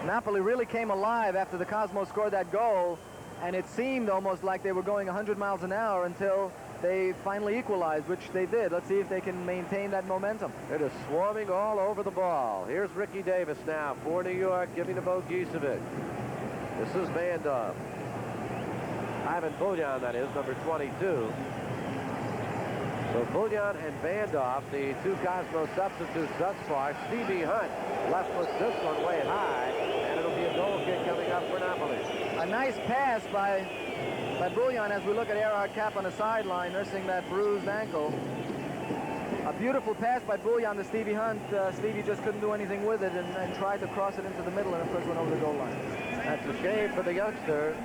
Napoli really came alive after the Cosmos scored that goal, and it seemed almost like they were going 100 miles an hour until they finally equalized, which they did. Let's see if they can maintain that momentum. It is swarming all over the ball. Here's Ricky Davis now for New York, giving to Bogicevic. This is Bandov. Ivan Buljan, that is, number 22. So Buljan and Bandov, the two Cosmos substitutes thus far. Stevie Hunt left foot this one way high, and it'll be a a goal kick coming up for Napoli. A nice pass by Bouillon as we look at Erhard Kapp on the sideline nursing that bruised ankle. A beautiful pass by Bouillon to Stevie Hunt. Stevie just couldn't do anything with it and tried to cross it into the middle and of course went over the goal line. That's a shame for the youngster.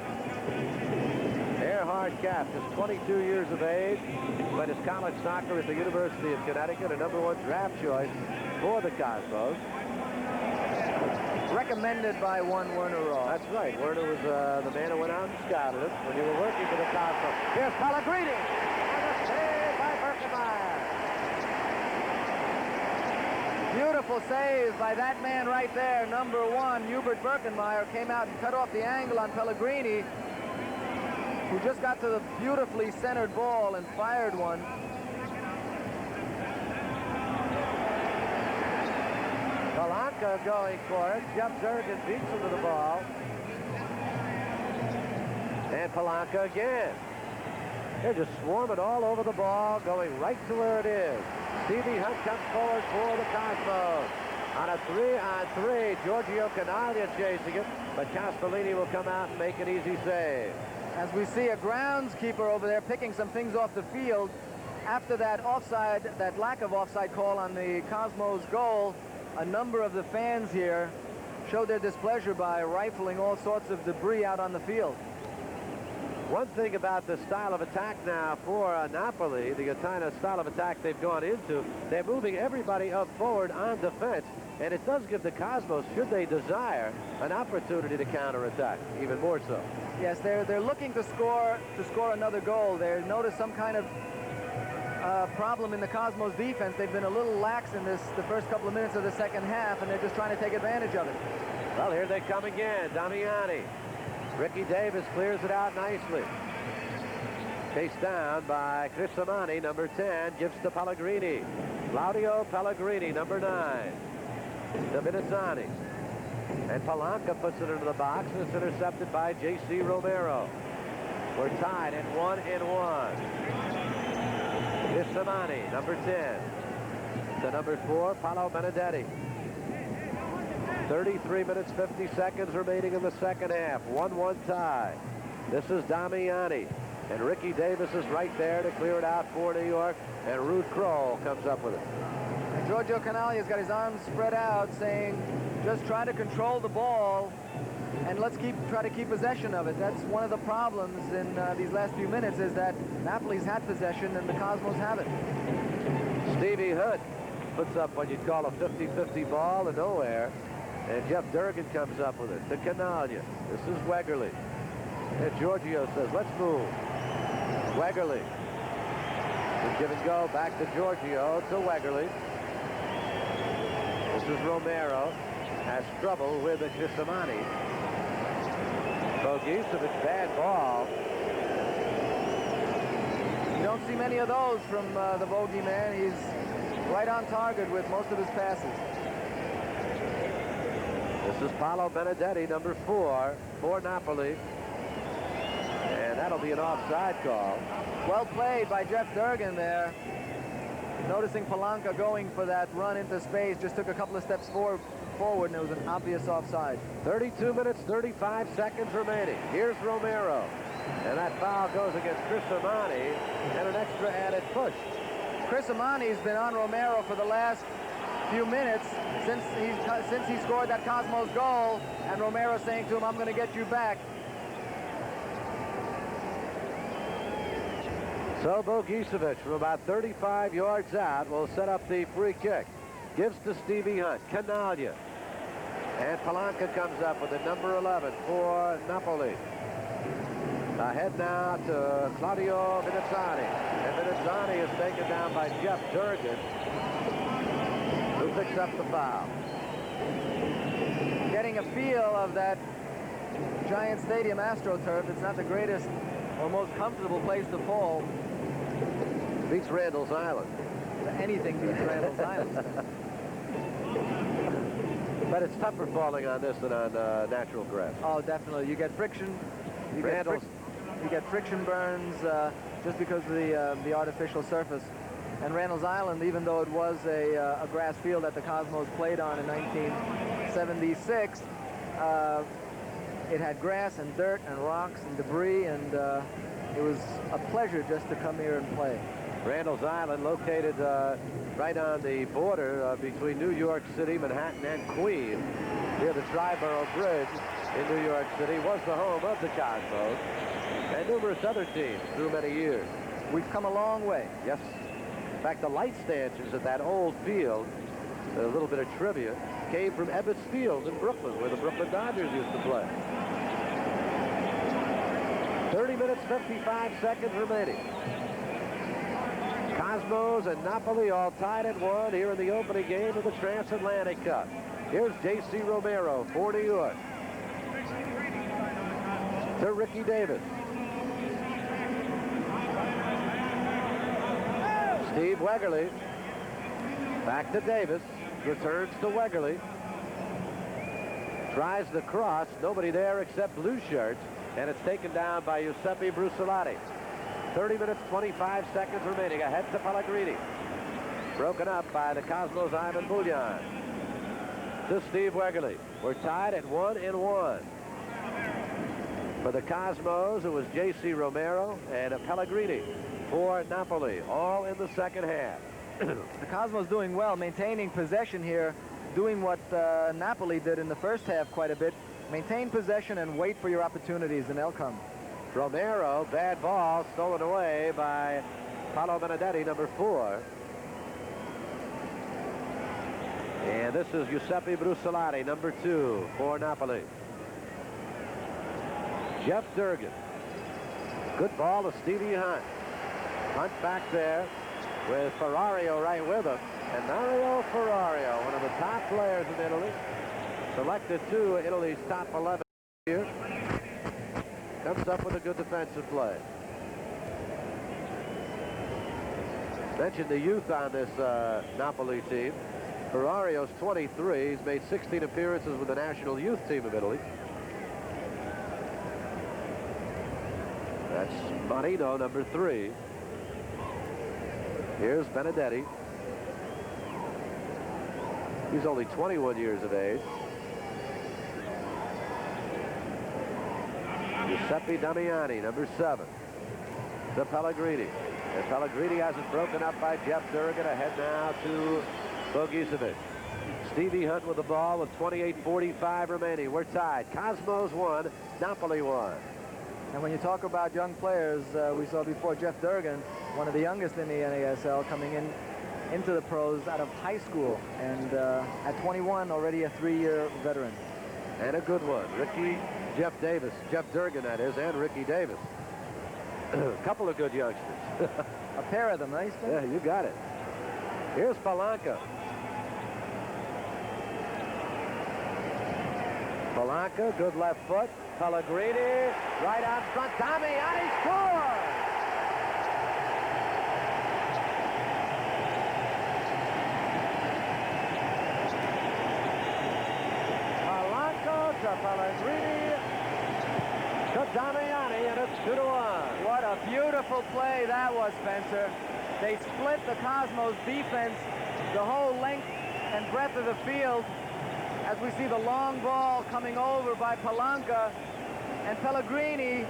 Erhard Kapp is 22 years of age, played his college soccer at the University of Connecticut, a #1 draft choice for the Cosmos. Recommended by one Werner Ross. That's right. Werner was the man who went out and scouted him when you were working for the Cosmos. Here's Pellegrini. And a save by Birkenmeyer. Beautiful save by that man right there, #1, Hubert Birkenmeyer, came out and cut off the angle on Pellegrini, who just got to the beautifully centered ball and fired one. Palanca going for it. Jeff Durgan beats him to the ball. And Palanca again. They're just swarming all over the ball, going right to where it is. Stevie Hunt comes forward for the Cosmos. On a 3-on-3, Giorgio Canaglia chasing it, but Castellini will come out and make an easy save. As we see a groundskeeper over there picking some things off the field after that offside, that lack of offside call on the Cosmos goal, a number of the fans here showed their displeasure by rifling all sorts of debris out on the field. One thing about the style of attack now for Napoli, the kind of style of attack they've gone into, they're moving everybody up forward on defense, and it does give the Cosmos, should they desire, an opportunity to counterattack, even more so. Yes, they're looking to score another goal. They notice some kind of problem in the Cosmos defense. They've been a little lax in the first couple of minutes of the second half, and they're just trying to take advantage of it. Well, here they come again. Damiani. Ricky Davis clears it out nicely. Chased down by Crisamani, #10, gives to Pellegrini. Claudio Pellegrini, #9, to Minizzani. And Palanca puts it into the box, and it's intercepted by J.C. Romero. We're tied at 1-1. Crisamani, #10, to #4, Paolo Benedetti. 33 minutes, 50 seconds remaining in the second half. 1-1 tie. This is Damiani. And Ricky Davis is right there to clear it out for New York. And Ruud Krol comes up with it. And Giorgio Canaglia's got his arms spread out saying, just try to control the ball and let's try to keep possession of it. That's one of the problems in these last few minutes is that Napoli's had possession and the Cosmos haven't. Stevie Hunt puts up what you'd call a 50-50 ball to nowhere. And Jeff Durgan comes up with it to Canaglia. This is Wegerle. And Giorgio says, let's move. Wegerle. The give and go back to Giorgio to Wegerle. This is Romero. Has trouble with the Crisamani. Bogicevic, bad ball. You don't see many of those from the bogey man. He's right on target with most of his passes. This is Paolo Benedetti, #4 for Napoli. And that'll be an offside call. Well played by Jeff Durgan there. Noticing Palanca going for that run into space, just took a couple of steps forward, and it was an obvious offside. 32 minutes, 35 seconds remaining. Here's Romero. And that foul goes against Crisamani, and an extra added push. Crisamani's been on Romero for the last few minutes since he scored that Cosmos goal, and Romero saying to him, I'm going to get you back. So Bogicevic from about 35 yards out will set up the free kick. Gives to Stevie Hunt. Canaglia. And Palanca comes up with the #11 for Napoli. Ahead now to Claudio Minizzani. And Minizzani is taken down by Jeff Durgan, who picks up the foul. Getting a feel of that Giant Stadium AstroTurf. It's not the greatest or most comfortable place to fall. Beats Randall's Island. Anything beats Randall's Island. But it's tougher falling on this than on natural grass. Oh, definitely. You get friction. You get friction burns just because of the artificial surface. And Randall's Island, even though it was a grass field that the Cosmos played on in 1976, it had grass and dirt and rocks and debris, and it was a pleasure just to come here and play. Randall's Island, located right on the border between New York City, Manhattan, and Queens, near the Triborough Bridge in New York City, was the home of the Cosmos and numerous other teams through many years. We've come a long way. Yes. In fact, the light stanchions at that old field, a little bit of trivia, came from Ebbets Field in Brooklyn, where the Brooklyn Dodgers used to play. 30 minutes, 55 seconds remaining. Cosmos and Napoli all tied at 1 here in the opening game of the Transatlantic Cup. Here's J.C. Romero for New York. To Ricky Davis. Steve Wegerle. Back to Davis. Returns to Wegerle. Tries the cross. Nobody there except blue shirts. And it's taken down by Giuseppe Brusolati. 30 minutes, 25 seconds remaining. Ahead to Pellegrini. Broken up by the Cosmos' Ivan Bullion. To Steve Wegerle. We're tied at 1-1. For the Cosmos, it was J.C. Romero and Pellegrini for Napoli, all in the second half. The Cosmos doing well, maintaining possession here, doing what Napoli did in the first half quite a bit. Maintain possession and wait for your opportunities, and they'll come. Romero, bad ball, stolen away by Paolo Benedetti, number 4. And this is Giuseppe Brusolati, number 2 for Napoli. Jeff Durgan. Good ball to Stevie Hunt. Hunt back there with Ferrario right with him. And Mario Ferrario, one of the top players in Italy, selected to Italy's top 11 here, comes up with a good defensive play. Mentioned the youth on this Napoli team. Ferrario's 23. He's made 16 appearances with the national youth team of Italy. That's Marino, number 3. Here's Benedetti. He's only 21 years of age. Giuseppe Damiani, number 7. To Pellegrini. And Pellegrini has it broken up by Jeff Durgan. Ahead now to Bogicevic. Stevie Hunt with the ball with 28:45 remaining. We're tied. Cosmos 1, Napoli 1. And when you talk about young players, we saw before Jeff Durgan, one of the youngest in the NASL, coming into the pros out of high school, and at 21 already a 3-year veteran. And a good one. Jeff Davis, Jeff Durgan that is, and Ricky Davis. A couple of good youngsters. A pair of them, nice. Yeah, you got it. Here's Palanca. Palanca, good left foot. Pellegrini, right out front. Damiani scores! Palanca to Pellegrini to Damiani, and it's 2-1. What a beautiful play that was, Spencer. They split the Cosmos defense the whole length and breadth of the field as we see the long ball coming over by Palanca, and Pellegrini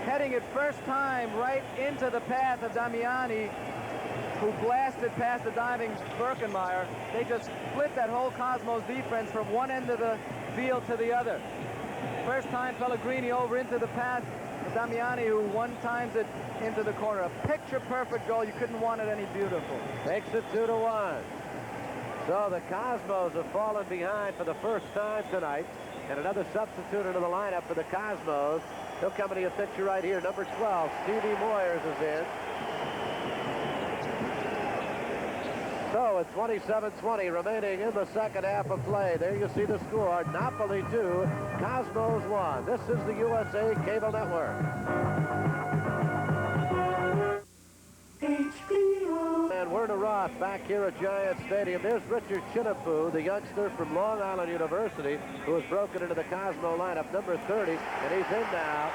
heading it first time right into the path of Damiani, who blasted past the diving Birkenmeyer. They just split that whole Cosmos defense from one end of the field to the other. First time Pellegrini over into the path of Damiani, who one-times it into the corner. A picture-perfect goal. You couldn't want it any beautiful. Makes it 2-1. So the Cosmos have fallen behind for the first time tonight. And another substitute into the lineup for the Cosmos. He'll come into your picture right here. Number 12, Stevie Moyers is in. So it's 27-20 remaining in the second half of play. There you see the score. Napoli 2, Cosmos 1. This is the USA Cable Network. And Werner Ross back here at Giant Stadium. There's Richard Chinapoo, the youngster from Long Island University, who has broken into the Cosmo lineup, number 30, and he's in now.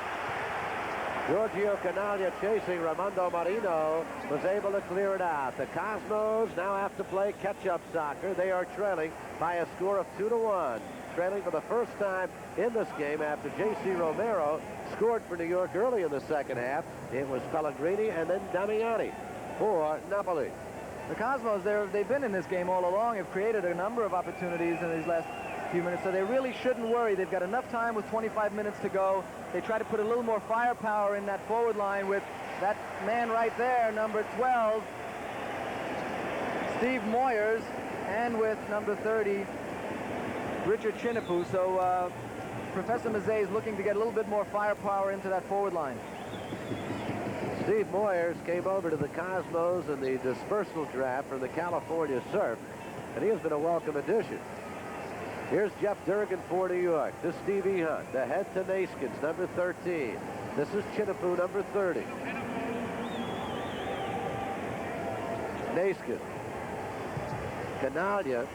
Giorgio Canaglia chasing Raimondo Marino was able to clear it out. The Cosmos now have to play catch-up soccer. They are trailing by a score of 2-1. Trailing for the first time in this game after J.C. Romero scored for New York early in the second half. It was Pellegrini and then Damiani for Napoli. The Cosmos, they've been in this game all along, have created a number of opportunities in these last few minutes, so they really shouldn't worry. They've got enough time with 25 minutes to go. They try to put a little more firepower in that forward line with that man right there, number 12, Steve Moyers, and with number 30, Richard Chinipu. So Professor Mazzei is looking to get a little bit more firepower into that forward line. Steve Moyers came over to the Cosmos in the dispersal draft from the California Surf, and he has been a welcome addition. Here's Jeff Durgan for New York. This is Stevie Hunt. The head to Naskins, number 13. This is Chinipu, number 30. Naskins. Canaglia,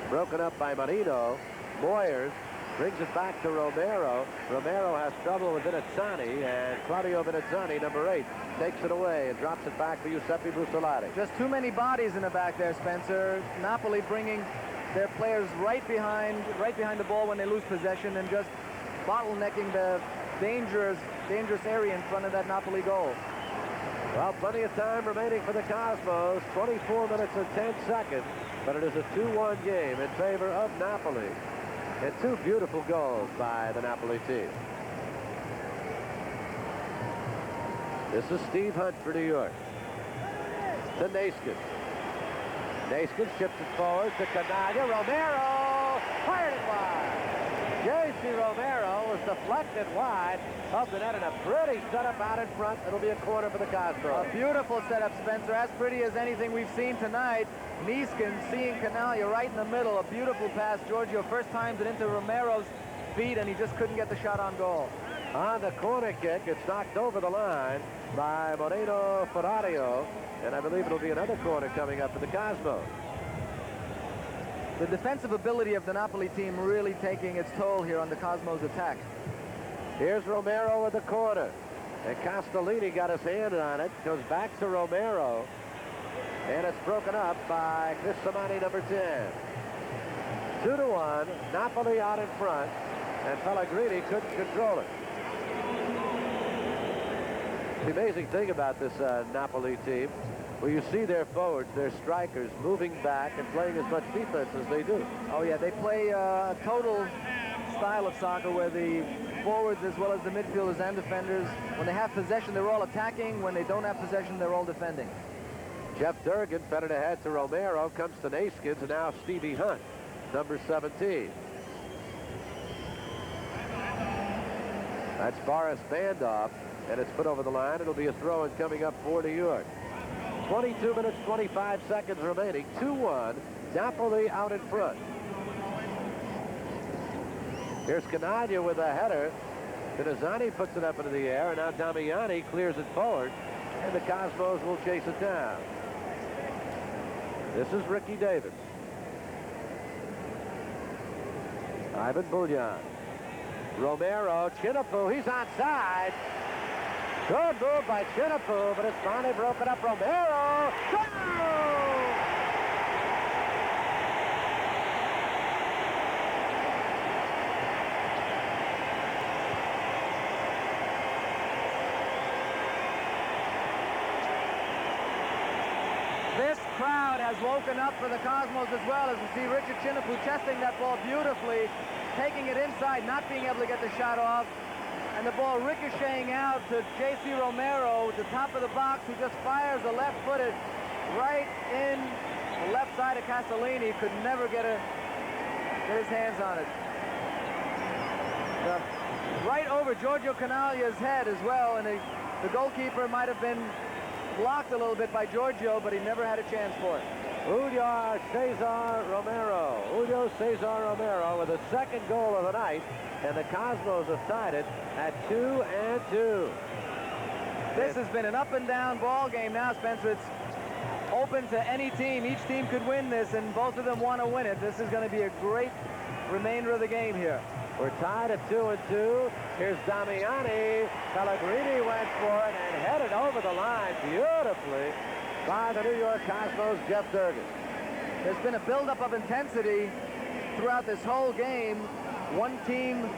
broken up by Marino. Moyers brings it back to Romero. Romero has trouble with Vinazzani, and Claudio Vinazzani, number 8, takes it away and drops it back for Giuseppe Bussolati. Just too many bodies in the back there, Spencer. Napoli bringing their players right behind the ball when they lose possession and just bottlenecking the dangerous area in front of that Napoli goal. Well, plenty of time remaining for the Cosmos. 24 minutes and 10 seconds, but it is a 2-1 game in favor of Napoli. And 2 beautiful goals by the Napoli team. This is Steve Hunt for New York. To Naskins. Naskins chips it forward to Canaglia. Romero fired it wide. J.C. Romero was deflected wide of the net, and a pretty setup out in front. It'll be a corner for the Cosmos. A beautiful setup, Spencer. As pretty as anything we've seen tonight. Naskins seeing Canaglia right in the middle. A beautiful pass. Giorgio first times it into Romero's feet, and he just couldn't get the shot on goal. On the corner kick, it's knocked over the line by Moreno Ferrario, and I believe it'll be another corner coming up for the Cosmos. The defensive ability of the Napoli team really taking its toll here on the Cosmos attack. Here's Romero with the corner, and Castellini got his hand on it. Goes back to Romero, and it's broken up by Chris Samani, number 10. 2-1, Napoli out in front, and Pellegrini couldn't control it. The amazing thing about this Napoli team, well, you see their forwards, their strikers, moving back and playing as much defense as they do. Oh, yeah, they play a total style of soccer where the forwards as well as the midfielders and defenders, when they have possession, they're all attacking. When they don't have possession, they're all defending. Jeff Durgan fed it ahead to Romero, comes to Naskins, and now Stevie Hunt, number 17. That's Boris Bandov, and it's put over the line. It'll be a throw-in coming up for New York. 22 minutes, 25 seconds remaining. 2-1, Napoli out in front. Here's Canaglia with a header. Vinazzani puts it up into the air, and now Damiani clears it forward, and the Cosmos will chase it down. This is Ricky Davis. Ivan Bullion. Romero, Chinipu, he's onside. Good move by Chinipu, but it's finally broken up. Romero, goal! This crowd has woken up for the Cosmos as well, as we see Richard Chinipu chesting that ball beautifully, taking it inside, not being able to get the shot off, and the ball ricocheting out to J.C. Romero, the top of the box, who just fires a left-footed right in the left side of Castellini. Could never get his hands on it. Right over Giorgio Canaglia's head as well, and the goalkeeper might have been blocked a little bit by Giorgio, but he never had a chance for it. Julio Cesar Romero. Julio Cesar Romero with the second goal of the night, and the Cosmos have tied it at 2-2. This has been an up-and-down ball game now, Spencer. It's open to any team. Each team could win this, and both of them want to win it. This is going to be a great remainder of the game here. We're tied at 2-2. Here's Damiani. Pellegrini went for it and headed over the line beautifully by the New York Cosmos' Jeff Durgan. There's been a buildup of intensity throughout this whole game. One team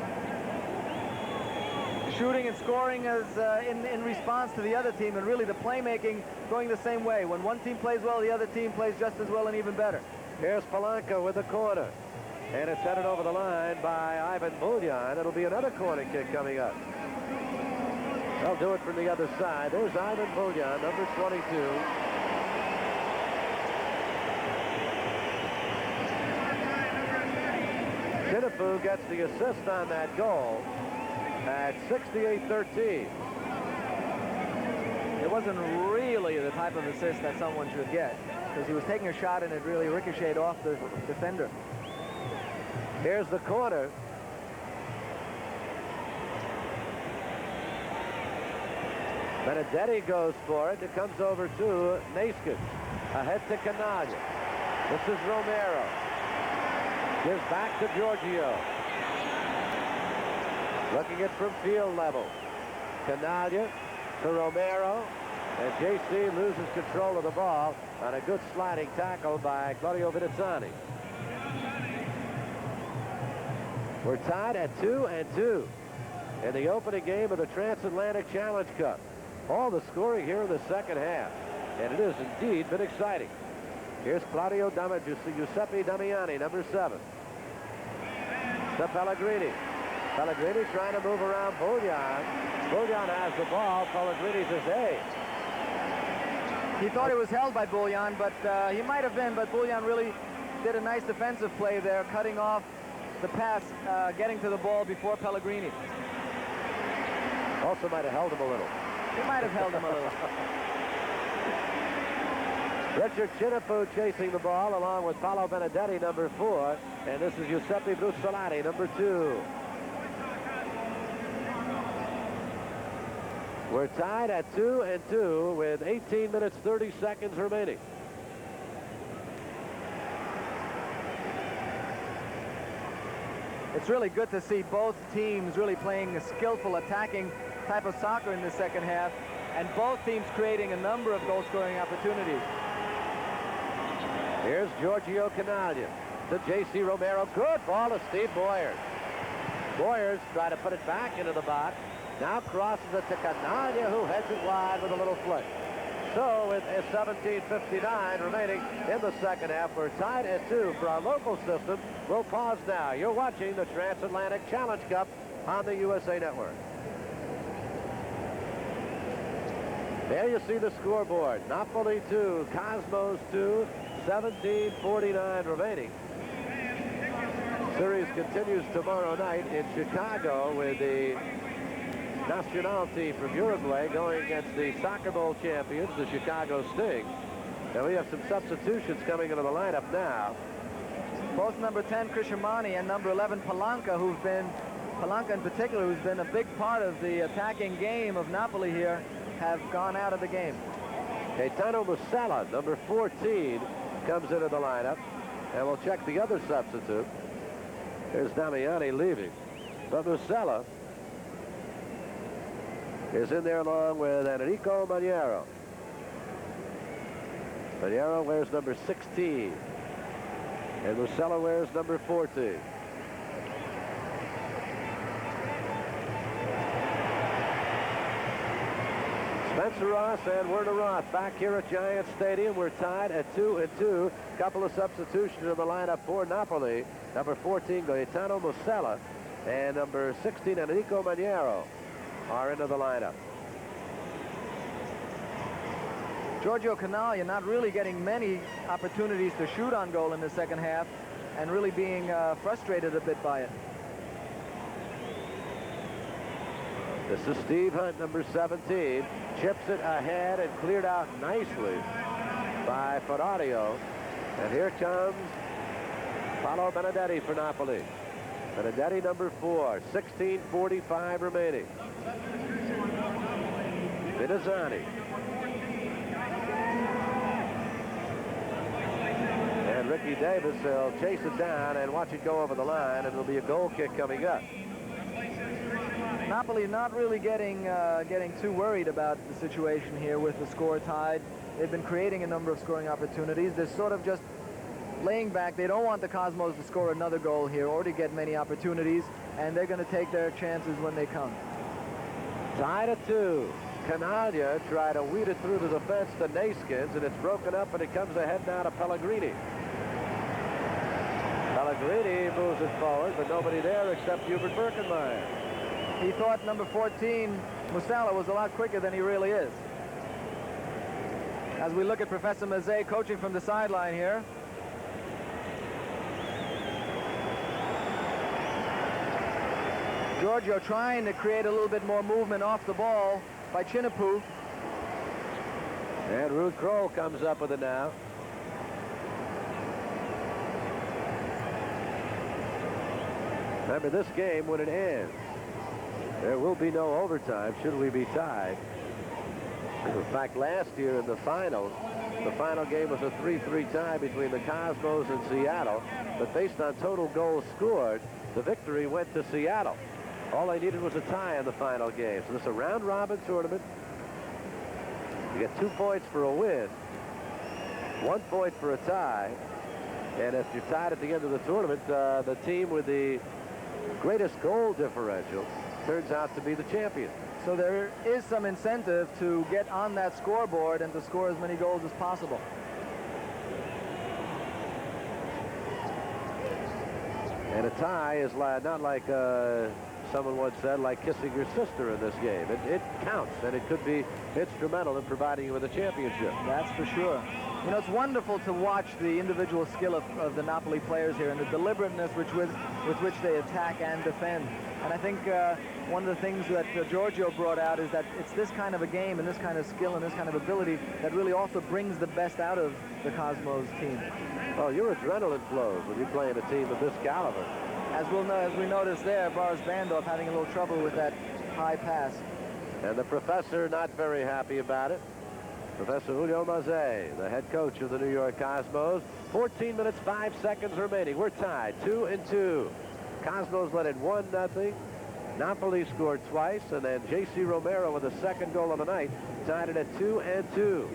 shooting and scoring as in response to the other team, and really the playmaking going the same way. When one team plays well, the other team plays just as well and even better. Here's Polanco with the corner. And it's headed over the line by Ivan Buljan. It'll be another corner kick coming up. They'll do it from the other side. There's Ivan Buljan, number 22. Chinifu gets the assist on that goal at 68-13. It wasn't really the type of assist that someone should get, because he was taking a shot and it really ricocheted off the defender. Here's the corner. Benedetti goes for it. It comes over to Naiskin. Ahead to Canaglia. This is Romero. Gives back to Giorgio. Looking it from field level. Canaglia to Romero. And JC loses control of the ball on a good sliding tackle by Claudio Vinizzani. We're tied at 2-2 in the opening game of the Transatlantic Challenge Cup. All the scoring here in the second half, and it has indeed been exciting. Here's Claudio Giuseppe Damiani, number 7. To Pellegrini. Pellegrini trying to move around Buljan. Buljan has the ball. Pellegrini says, hey. He thought it was held by Buljan, but he might have been, but Buljan really did a nice defensive play there, cutting off the pass, getting to the ball before Pellegrini. Also might have held him a little. He might have held him a little. Richard Chinifu chasing the ball along with Paolo Benedetti, number 4. And this is Giuseppe Brussolati, number 2. We're tied at 2-2 with 18 minutes, 30 seconds remaining. It's really good to see both teams really playing a skillful attacking type of soccer in the second half, and both teams creating a number of goal-scoring opportunities. Here's Giorgio Canaglia to J.C. Romero. Good ball to Steve Boyers. Boyers try to put it back into the box. Now crosses it to Canaglia, who heads it wide with a little flick. So with 17:59 remaining in the second half, we're tied at 2 for our local system. We'll pause now. You're watching the Transatlantic Challenge Cup on the USA Network. There you see the scoreboard. Napoli 2, Cosmos 2, 17:49 remaining. Series continues tomorrow night in Chicago with the Nacional team from Uruguay going against the Soccer Bowl champions, the Chicago Sting. And we have some substitutions coming into the lineup now. Both number 10, Krishamani, and number 11, Polanco, Polanco in particular, who's been a big part of the attacking game of Napoli here, have gone out of the game. Gaetano Musella, number 14, comes into the lineup. And we'll check the other substitute. There's Damiani leaving. But Musella is in there along with Enrico Maniero. Maniero wears number 16. And Musella wears number 14. Spencer Ross and Werner Roth back here at Giant Stadium. We're tied at 2-2. Couple of substitutions in the lineup for Napoli. Number 14, Gaetano Musella, and number 16, Enrico Maniero, are into the lineup. Giorgio Canaglia not really getting many opportunities to shoot on goal in the second half, and really being frustrated a bit by it. This is Steve Hunt, number 17. Chips it ahead and cleared out nicely by Ferrario. And here comes Paolo Benedetti for Napoli. Benedetti, number 4. 16:45 remaining. Vinizzani. And Ricky Davis. He'll chase it down and watch it go over the line, and it'll be a goal kick coming up. Napoli not really getting too worried about the situation here with the score tied. They've been creating a number of scoring opportunities. They're sort of just laying back. They don't want the Cosmos to score another goal here or to get many opportunities, and they're going to take their chances when they come. Tied at 2. Canaglia tried to weed it through the defense to Naskins, and it's broken up, and it comes ahead now to Pellegrini. Pellegrini moves it forward, but nobody there except Hubert Birkenmeyer. He thought number 14, Musala, was a lot quicker than he really is. As we look at Professor Mazet coaching from the sideline here. Giorgio trying to create a little bit more movement off the ball by Chinapu. And Ruud Kroll comes up with it now. Remember, this game, when it ends, there will be no overtime should we be tied. In fact, last year in the final game was a 3-3 tie between the Cosmos and Seattle, but based on total goals scored, the victory went to Seattle. All they needed was a tie in the final game. So this is a round-robin tournament. You get 2 points for a win, 1 point for a tie, and if you're tied at the end of the tournament, the team with the greatest goal differential turns out to be the champion. So there is some incentive to get on that scoreboard and to score as many goals as possible. And a tie is not like someone once said, like kissing your sister in this game. It counts, and it could be instrumental in providing you with a championship. That's for sure. You know, it's wonderful to watch the individual skill of the Napoli players here and the deliberateness with which they attack and defend. And I think one of the things that Giorgio brought out is that it's this kind of a game and this kind of skill and this kind of ability that really also brings the best out of the Cosmos team. Oh, your adrenaline flows when you're playing a team of this caliber. As we noticed there, Boris Bandorf having a little trouble with that high pass. And the professor not very happy about it. Professor Julio Mazet, the head coach of the New York Cosmos. 14 minutes, 5 seconds remaining. We're tied, 2-2. Cosmos led it 1-0. Napoli scored twice, and then J.C. Romero with the second goal of the night tied it at 2-2.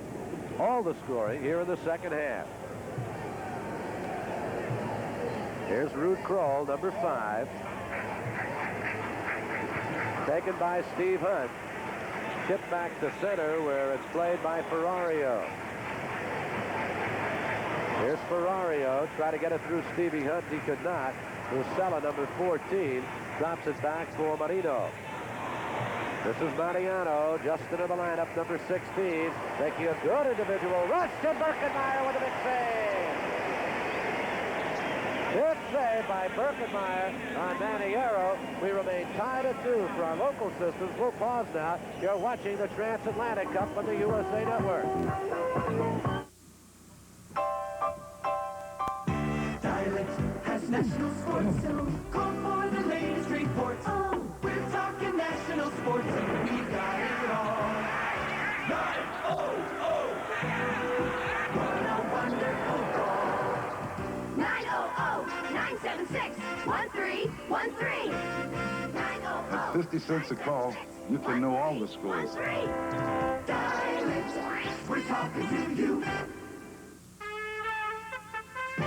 All the scoring here in the second half. Here's Ruud Kroll, number 5. Taken by Steve Hunt. Tipped back to center where it's played by Ferrario. Here's Ferrario. Try to get it through Stevie Hunt. He could not. Musella, number 14, drops it back for Marino. This is Mariano, just into the lineup, number 16, making a good individual rush to Birkenmeyer with a big save. Big save by Birkenmeyer on Maniero. We remain tied at 2 for our local systems. We'll pause now. You're watching the Transatlantic Cup on the USA Network. National Sports Zone. Call for the latest reports. Oh, we're talking national sports, and we got it all. 900. What a wonderful call. 900-976-1313. 900. At 50 cents a call, you can know all the scores. Dial it. We're talking to you.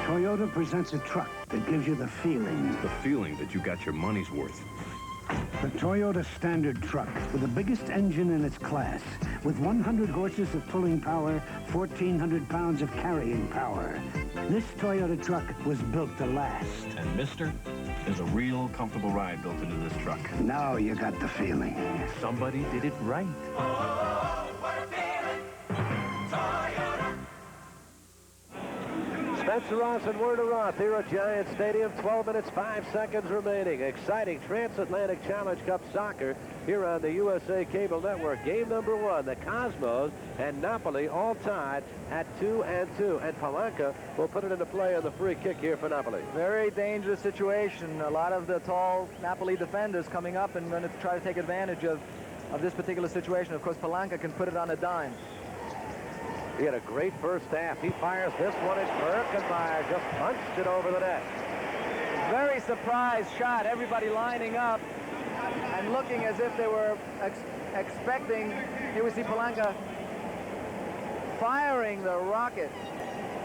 Toyota presents a truck that gives you the feeling. The feeling that you got your money's worth. The Toyota Standard truck with the biggest engine in its class, with 100 horses of pulling power, 1,400 pounds of carrying power. This Toyota truck was built to last. And mister, there's a real comfortable ride built into this truck. Now you got the feeling. Somebody did it right. Oh, what a feeling. Toyota. Spencer Ross and Werner Roth here at Giant Stadium. 12 minutes, 5 seconds remaining. Exciting Transatlantic Challenge Cup soccer here on the USA Cable Network. Game number 1, the Cosmos and Napoli all tied at 2-2. And Palanca will put it into play on the free kick here for Napoli. Very dangerous situation. A lot of the tall Napoli defenders coming up and going to try to take advantage of this particular situation. Of course, Palanca can put it on a dime. He had a great first half. He fires this one, and Birkenmeyer just punched it over the net. Very surprised shot. Everybody lining up and looking as if they were expecting. Here we see Palanca firing the rocket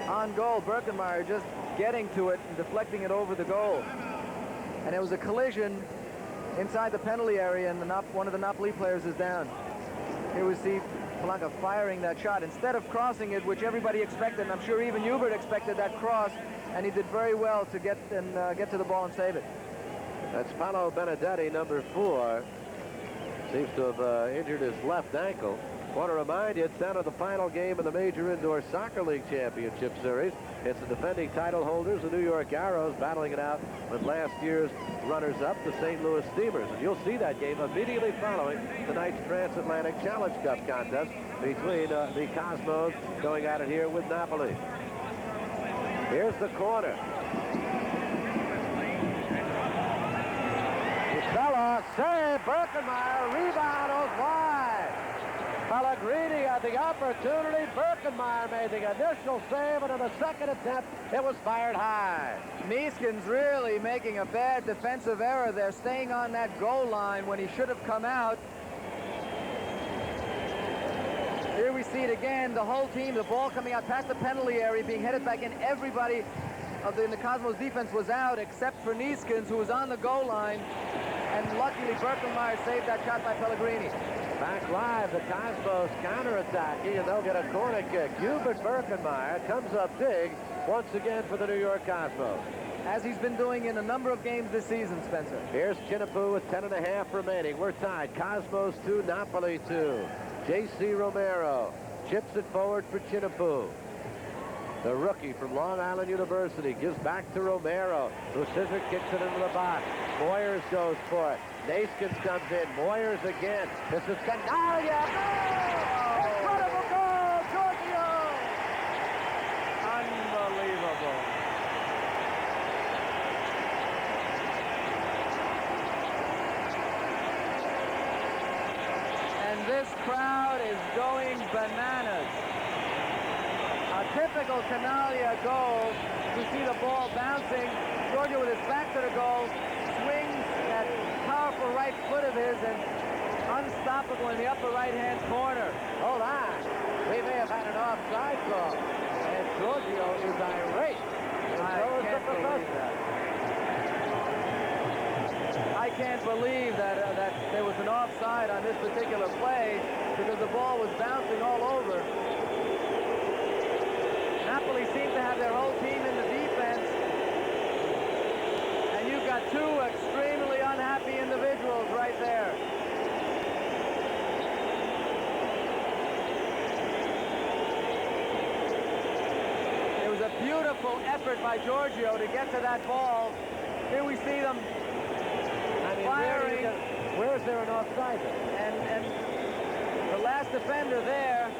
on goal. Birkenmeyer just getting to it and deflecting it over the goal. And it was a collision inside the penalty area, and one of the Napoli players is down. Here we see Palanca firing that shot instead of crossing it, which everybody expected, and I'm sure even Hubert expected that cross, and he did very well to get to the ball and save it. That's Paolo Benedetti, number 4. Seems to have injured his left ankle. Want to remind you, it's down to the final game of the Major Indoor Soccer League Championship Series. It's the defending title holders, the New York Arrows, battling it out with last year's runners-up, the St. Louis Steamers. And you'll see that game immediately following tonight's Transatlantic Challenge Cup contest between the Cosmos going at it here with Napoli. Here's the corner. Isella, save, Birkenmeyer, rebound goes wide. Pellegrini had the opportunity. Birkenmeyer made the initial save, and in the second attempt, it was fired high. Neeskens really making a bad defensive error there, staying on that goal line when he should have come out. Here we see it again, the whole team, the ball coming out past the penalty area, being headed back in. Everybody in the Cosmos defense was out except for Neeskens, who was on the goal line, and luckily Birkenmeyer saved that shot by Pellegrini. Back live, the Cosmos counterattacking, and they'll get a corner kick. Hubert Birkenmeyer comes up big once again for the New York Cosmos. As he's been doing in a number of games this season, Spencer. Here's Chinapoo with 10.5 remaining. We're tied. Cosmos 2, Napoli 2. J.C. Romero chips it forward for Chinapoo. The rookie from Long Island University gives back to Romero, who scissor kicks it into the box. Moyers goes for it. Neeskens comes in. Moyers again. This is Canaglia. Oh! Incredible goal, Giorgio! Unbelievable. And this crowd is going bananas. A typical Canaglia goal. You see the ball bouncing. Giorgio with his back to the goal swings that powerful right foot of his and unstoppable in the upper right-hand corner. Hold on. We may have had an offside call. And Giorgio is irate. I can't believe that there was an offside on this particular play because the ball was bouncing all over. Napoli seemed to have their whole team in the defense. And you've got two extremely unhappy individuals right there. It was a beautiful effort by Giorgio to get to that ball. Here we see them firing. Where is there an offside? And the last defender there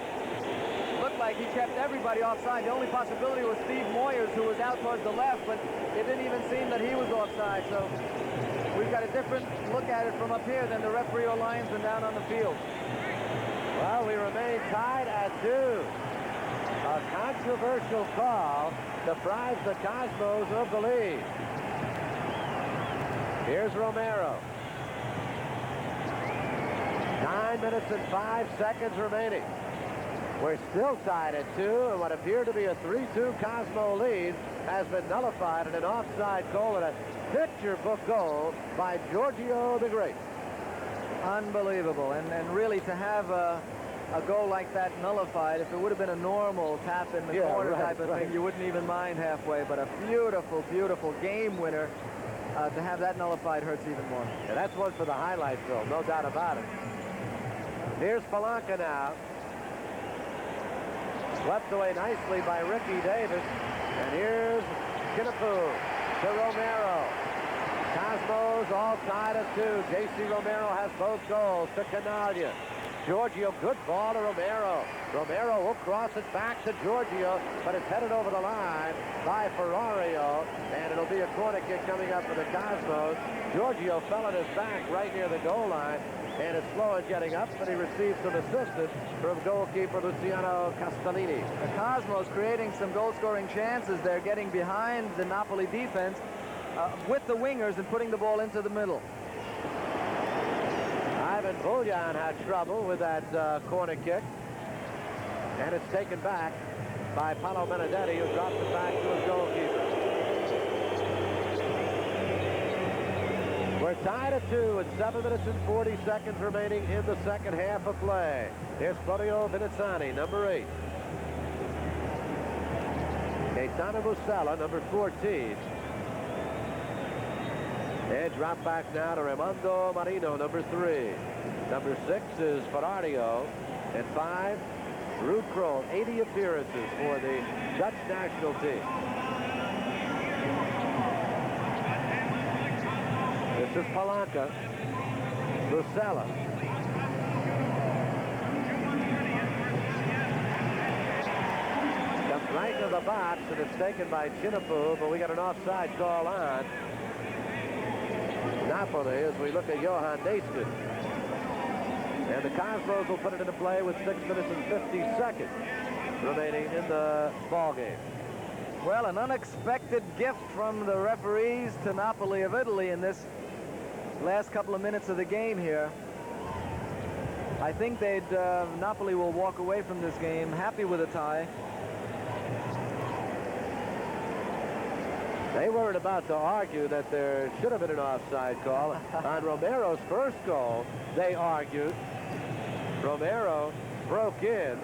looked like he kept everybody offside. The only possibility was Steve Moyers, who was out towards the left, but it didn't even seem that he was offside. So we've got a different look at it from up here than the referee or linesman down on the field. Well, we remain tied at 2. A controversial call deprives the Cosmos of the lead. Here's Romero. 9 minutes and 5 seconds remaining. We're still tied at 2, and what appeared to be a 3-2 Cosmo lead has been nullified in an offside goal and a picture book goal by Giorgio the Great. Unbelievable, and really to have a goal like that nullified, if it would have been a normal tap in the corner type of thing, you wouldn't even mind halfway, but a beautiful, beautiful game winner. To have that nullified hurts even more. And that's one for the highlight film, no doubt about it. Here's Palanca now. Swept away nicely by Ricky Davis. And here's Chinapoo to Romero. Cosmos all tied at 2. J.C. Romero has both goals to Canaglia. Giorgio, good ball to Romero. Romero will cross it back to Giorgio, but it's headed over the line by Ferrario, and it'll be a corner kick coming up for the Cosmos. Giorgio fell on his back right near the goal line, and is slow in getting up, but he received some assistance from goalkeeper Luciano Castellini. The Cosmos creating some goal-scoring chances. They're getting behind the Napoli defense with the wingers and putting the ball into the middle. Ivan Buljan had trouble with that corner kick, and it's taken back by Paolo Benedetti, who drops it back to his goalkeeper. We're tied at 2 with 7 minutes and 40 seconds remaining in the second half of play. Here's Claudio Vinizzani, number 8. Gaetano Musella, number 14. And drop back now to Raimondo Marino, number 3. Number 6 is Ferrario. And 5, Ruud Krol, 80 appearances for the Dutch national team. This is Palanca. Musella. Comes right into the box, and it's taken by Chinapu, but we got an offside call on Napoli as we look at Johan Naismith. And the Cosmos will put it into play with 6 minutes and 50 seconds remaining in the ball game. Well, an unexpected gift from the referees to Napoli of Italy in this last couple of minutes of the game here. I think Napoli will walk away from this game happy with a tie. They weren't about to argue that there should have been an offside call. On Romero's first goal, they argued. Romero broke in,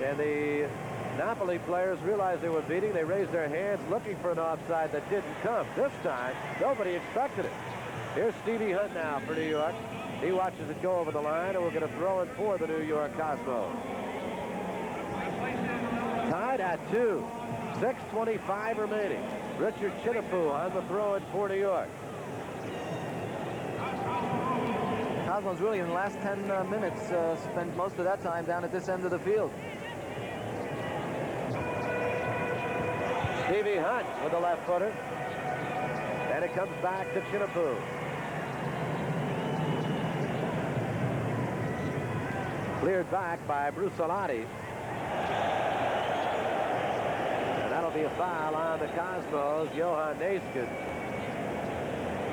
and the Napoli players realized they were beating. They raised their hands looking for an offside that didn't come. This time, nobody expected it. Here's Stevie Hunt now for New York. He watches it go over the line, and we're going to throw it for the New York Cosmos. Tied at 2. 6:25 remaining. Richard Chinapu on the throw-in for New York. Cosmos really in the last 10 minutes spent most of that time down at this end of the field. Stevie Hunt with the left footer. And it comes back to Chinapu. Cleared back by Brusolati. And that'll be a foul on the Cosmos, Johan Naismith.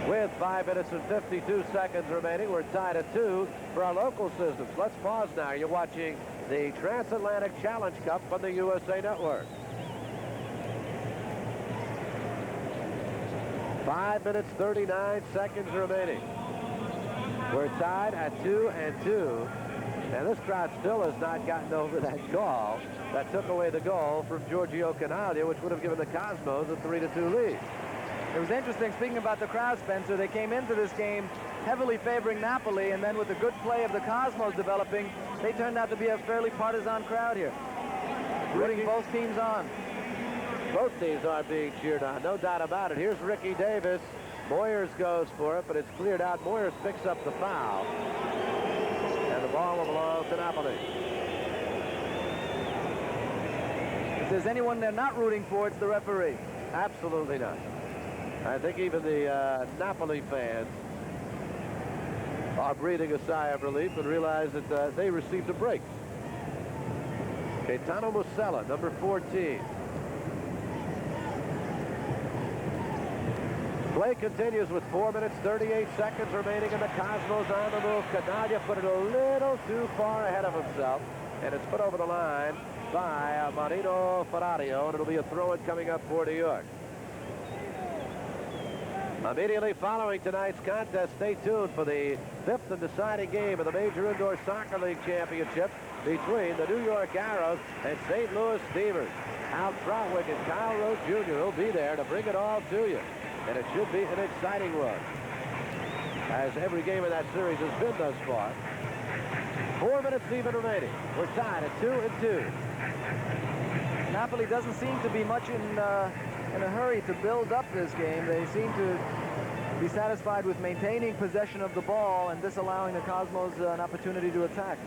With 5 minutes and 52 seconds remaining, we're tied at 2 for our local systems. Let's pause now. You're watching the Transatlantic Challenge Cup on the USA Network. 5 minutes, 39 seconds remaining. We're tied at 2-2. And this crowd still has not gotten over that call that took away the goal from Giorgio Canaglia, which would have given the Cosmos a 3-2 lead. It was interesting, speaking about the crowd, Spencer, they came into this game heavily favoring Napoli, and then with the good play of the Cosmos developing, they turned out to be a fairly partisan crowd here, rooting both teams on. Both teams are being cheered on, no doubt about it. Here's Ricky Davis. Moyers goes for it, but it's cleared out. Moyers picks up the foul, and the ball will belong to Napoli. If there's anyone they're not rooting for, it's the referee. Absolutely not. I think even the Napoli fans are breathing a sigh of relief and realize that they received a break. Gaetano Musella, number 14. Play continues with 4 minutes, 38 seconds remaining, and the Cosmos on the move. Canaglia put it a little too far ahead of himself, and it's put over the line by Marino Ferrario, and it'll be a throw-in coming up for New York. Immediately following tonight's contest, stay tuned for the 5th and deciding game of the Major Indoor Soccer League Championship between the New York Arrows and St. Louis Steamers. Al Trotwick and Kyle Rowe Jr. will be there to bring it all to you. And it should be an exciting one, as every game of that series has been thus far. 4 minutes even remaining. We're tied at 2-2. Napoli doesn't seem to be much in a hurry to build up this game. They seem to be satisfied with maintaining possession of the ball and disallowing the Cosmos an opportunity to attack.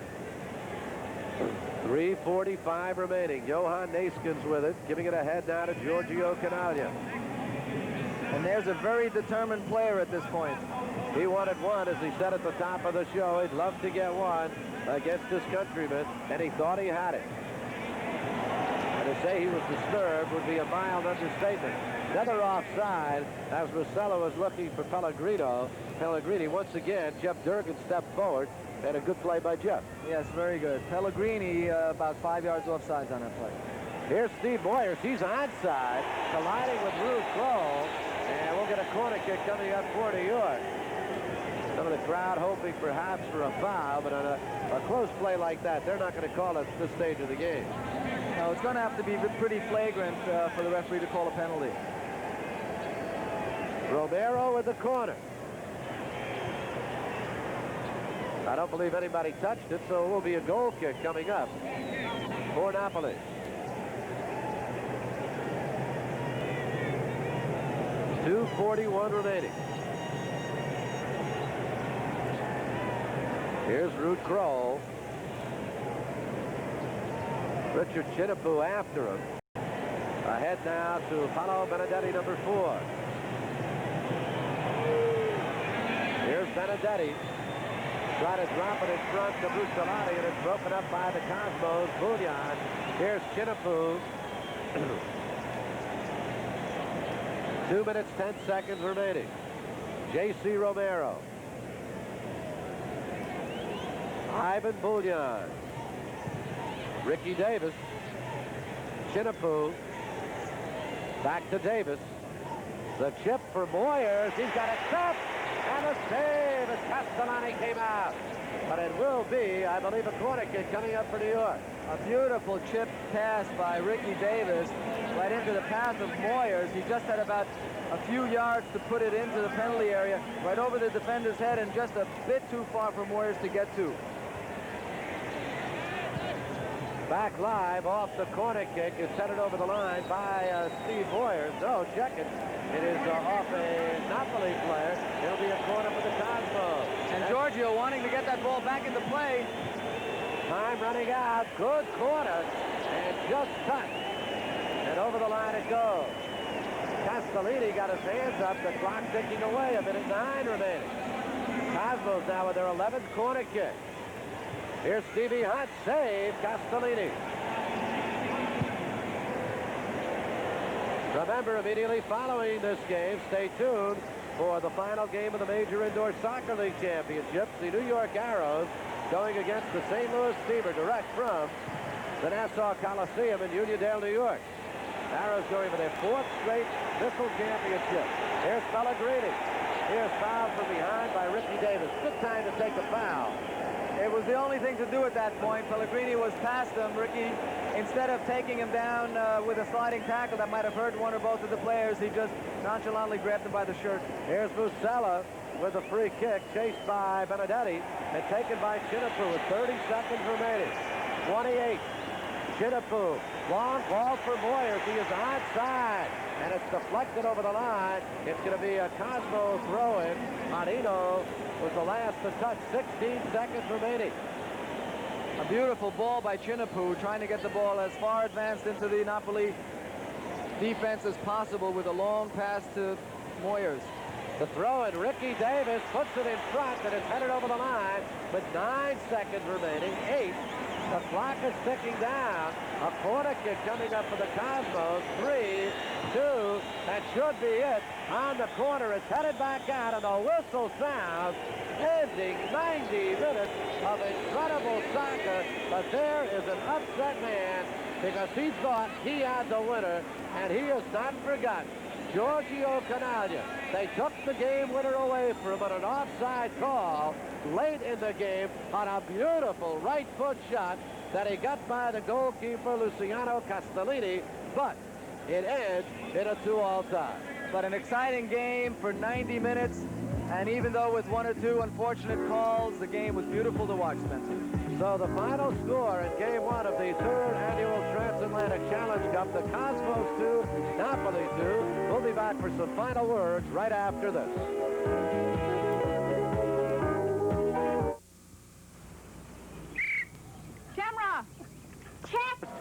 3:45 remaining. Johan Naskins with it, giving it ahead now to Giorgio Canaglia. And there's a very determined player at this point. He wanted one, as he said at the top of the show. He'd love to get one against his countryman, and he thought he had it. And to say he was disturbed would be a mild understatement. Another offside as Rosello was looking for Pellegrini. Once again, Jeff Durgan stepped forward, and a good play by Jeff. Yes, very good. Pellegrini about 5 yards offsides on that play. Here's Steve Moyers. He's onside, colliding with Ruth Kroll, and we'll get a corner kick coming up for New York. Some of the crowd hoping perhaps for a foul, but on a close play like that, they're not going to call it at this stage of the game. No, it's going to have to be pretty flagrant for the referee to call a penalty. Romero with the corner. I don't believe anybody touched it, so it will be a goal kick coming up for Napoli. .241 remaining. Here's Ruud Kroll. Richard Chinapoo after him. Ahead now to Paolo Benedetti, number 4. Here's Benedetti. Try to drop it in front to Bussolati, and it's broken up by the Cosmos. Bullion. Here's Chinapoo. 2 minutes, 10 seconds remaining. J.C. Romero. Ivan Bullion. Ricky Davis. Chinapoo. Back to Davis. The chip for Moyers. He's got it set. And a save as Castellani came out. But it will be, I believe, a corner kick coming up for New York. A beautiful chip pass by Ricky Davis right into the path of Moyers. He just had about a few yards to put it into the penalty area, right over the defender's head, and just a bit too far for Moyers to get to. Back live off the corner kick is headed over the line by Steve Moyers. No, check it. It is off a Napoli player. It'll be a corner for the Cosmos. And Giorgio wanting to get that ball back into play. Time running out. Good corner. And just touched. And over the line it goes. Castellini got his hands up. The clock ticking away. 1:09 remaining. Cosmos now with their 11th corner kick. Here's Stevie Hunt. Save Castellini. Remember, immediately following this game, stay tuned for the final game of the Major Indoor Soccer League Championships. The New York Arrows going against the St. Louis Steamer direct from the Nassau Coliseum in Uniondale, New York. Arrows going for their 4th straight Missile Championship. Here's Pellegrini. Here's foul from behind by Ricky Davis. Good time to take a foul. It was the only thing to do at that point. Pellegrini was past him. Ricky, instead of taking him down with a sliding tackle that might have hurt one or both of the players, he just nonchalantly grabbed him by the shirt. Here's Musella with a free kick, chased by Benedetti and taken by Chinapoo with 30 seconds remaining. 28. Chinapoo. Long ball for Moyers. He is onside, and it's deflected over the line. It's going to be a Cosmo throw-in. Marino was the last to touch. 16 seconds remaining. A beautiful ball by Chinapoo, trying to get the ball as far advanced into the Napoli defense as possible with a long pass to Moyers. The throw, and Ricky Davis puts it in front, and it's headed over the line with 9 seconds remaining. 8. The clock is ticking down. A corner kick coming up for the Cosmos. 3, 2, that should be it. On the corner, it's headed back out, and the whistle sounds, ending 90 minutes of incredible soccer. But there is an upset man because he thought he had the winner, and he has not forgotten. Giorgio Canaglia. They took the game winner away from him on an offside call late in the game on a beautiful right foot shot that he got by the goalkeeper Luciano Castellini, but it ends in a 2-all tie. But an exciting game for 90 minutes, and even though with 1 or 2 unfortunate calls, the game was beautiful to watch, Spencer. So the final score in game 1 of the 3rd annual Transatlantic Challenge Cup, the Cosmos 2, Napoli 2. We'll be back for some final words right after this. Camera!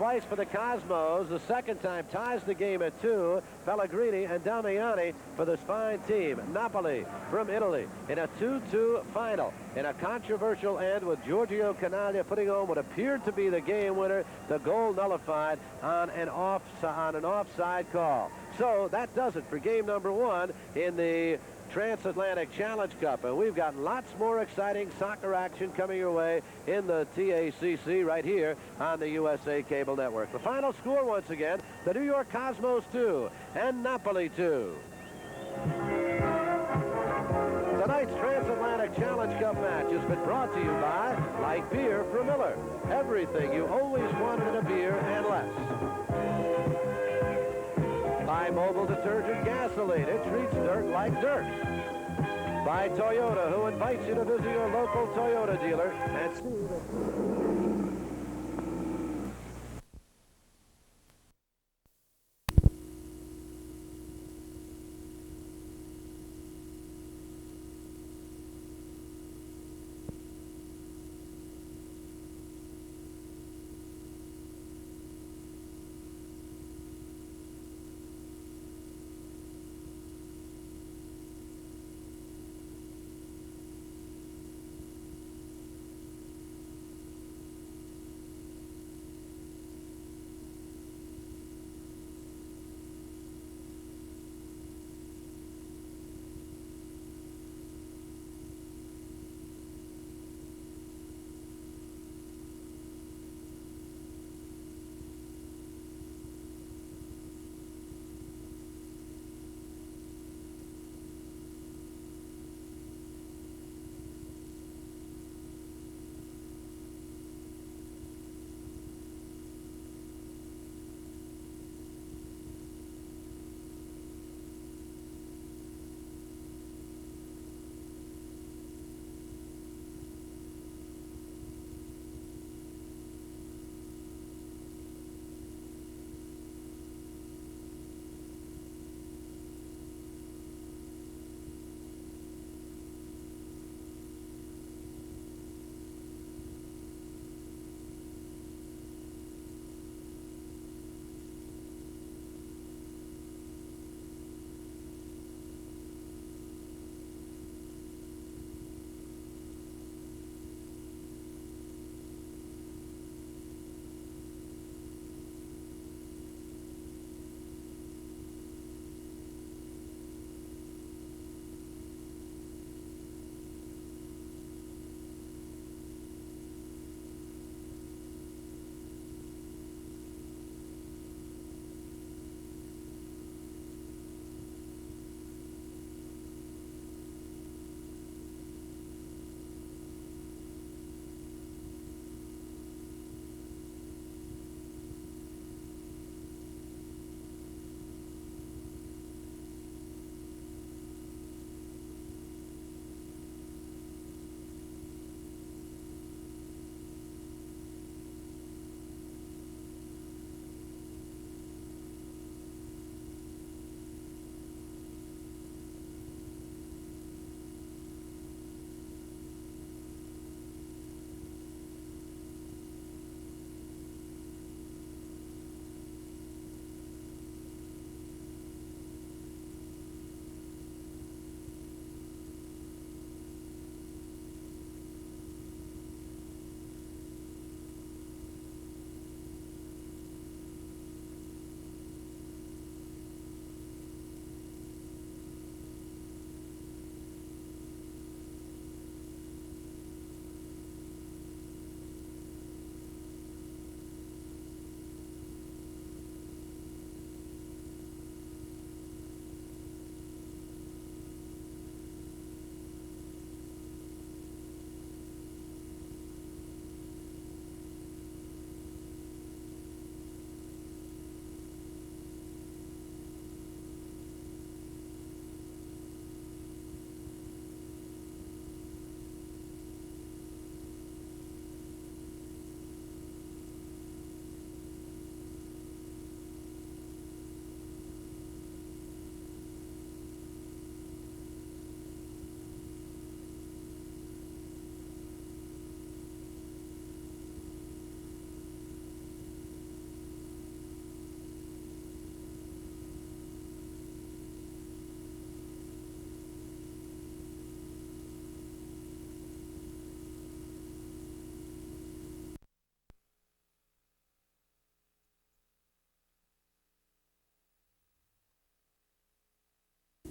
Twice for the Cosmos. The second time ties the game at 2. Pellegrini and Damiani for this fine team. Napoli from Italy in a 2-2 final. In a controversial end with Giorgio Canaglia putting on what appeared to be the game winner. The goal nullified on an offside call. So that does it for game number 1 in the Transatlantic Challenge Cup, and we've got lots more exciting soccer action coming your way in the TACC right here on the USA Cable Network. The final score once again, the New York Cosmos 2 and Napoli 2. Tonight's Transatlantic Challenge Cup match has been brought to you by Light Beer from Miller. Everything you always wanted in a beer and less. By Mobile Detergent Gasoline. It treats dirt like dirt. By Toyota, who invites you to visit your local Toyota dealer and see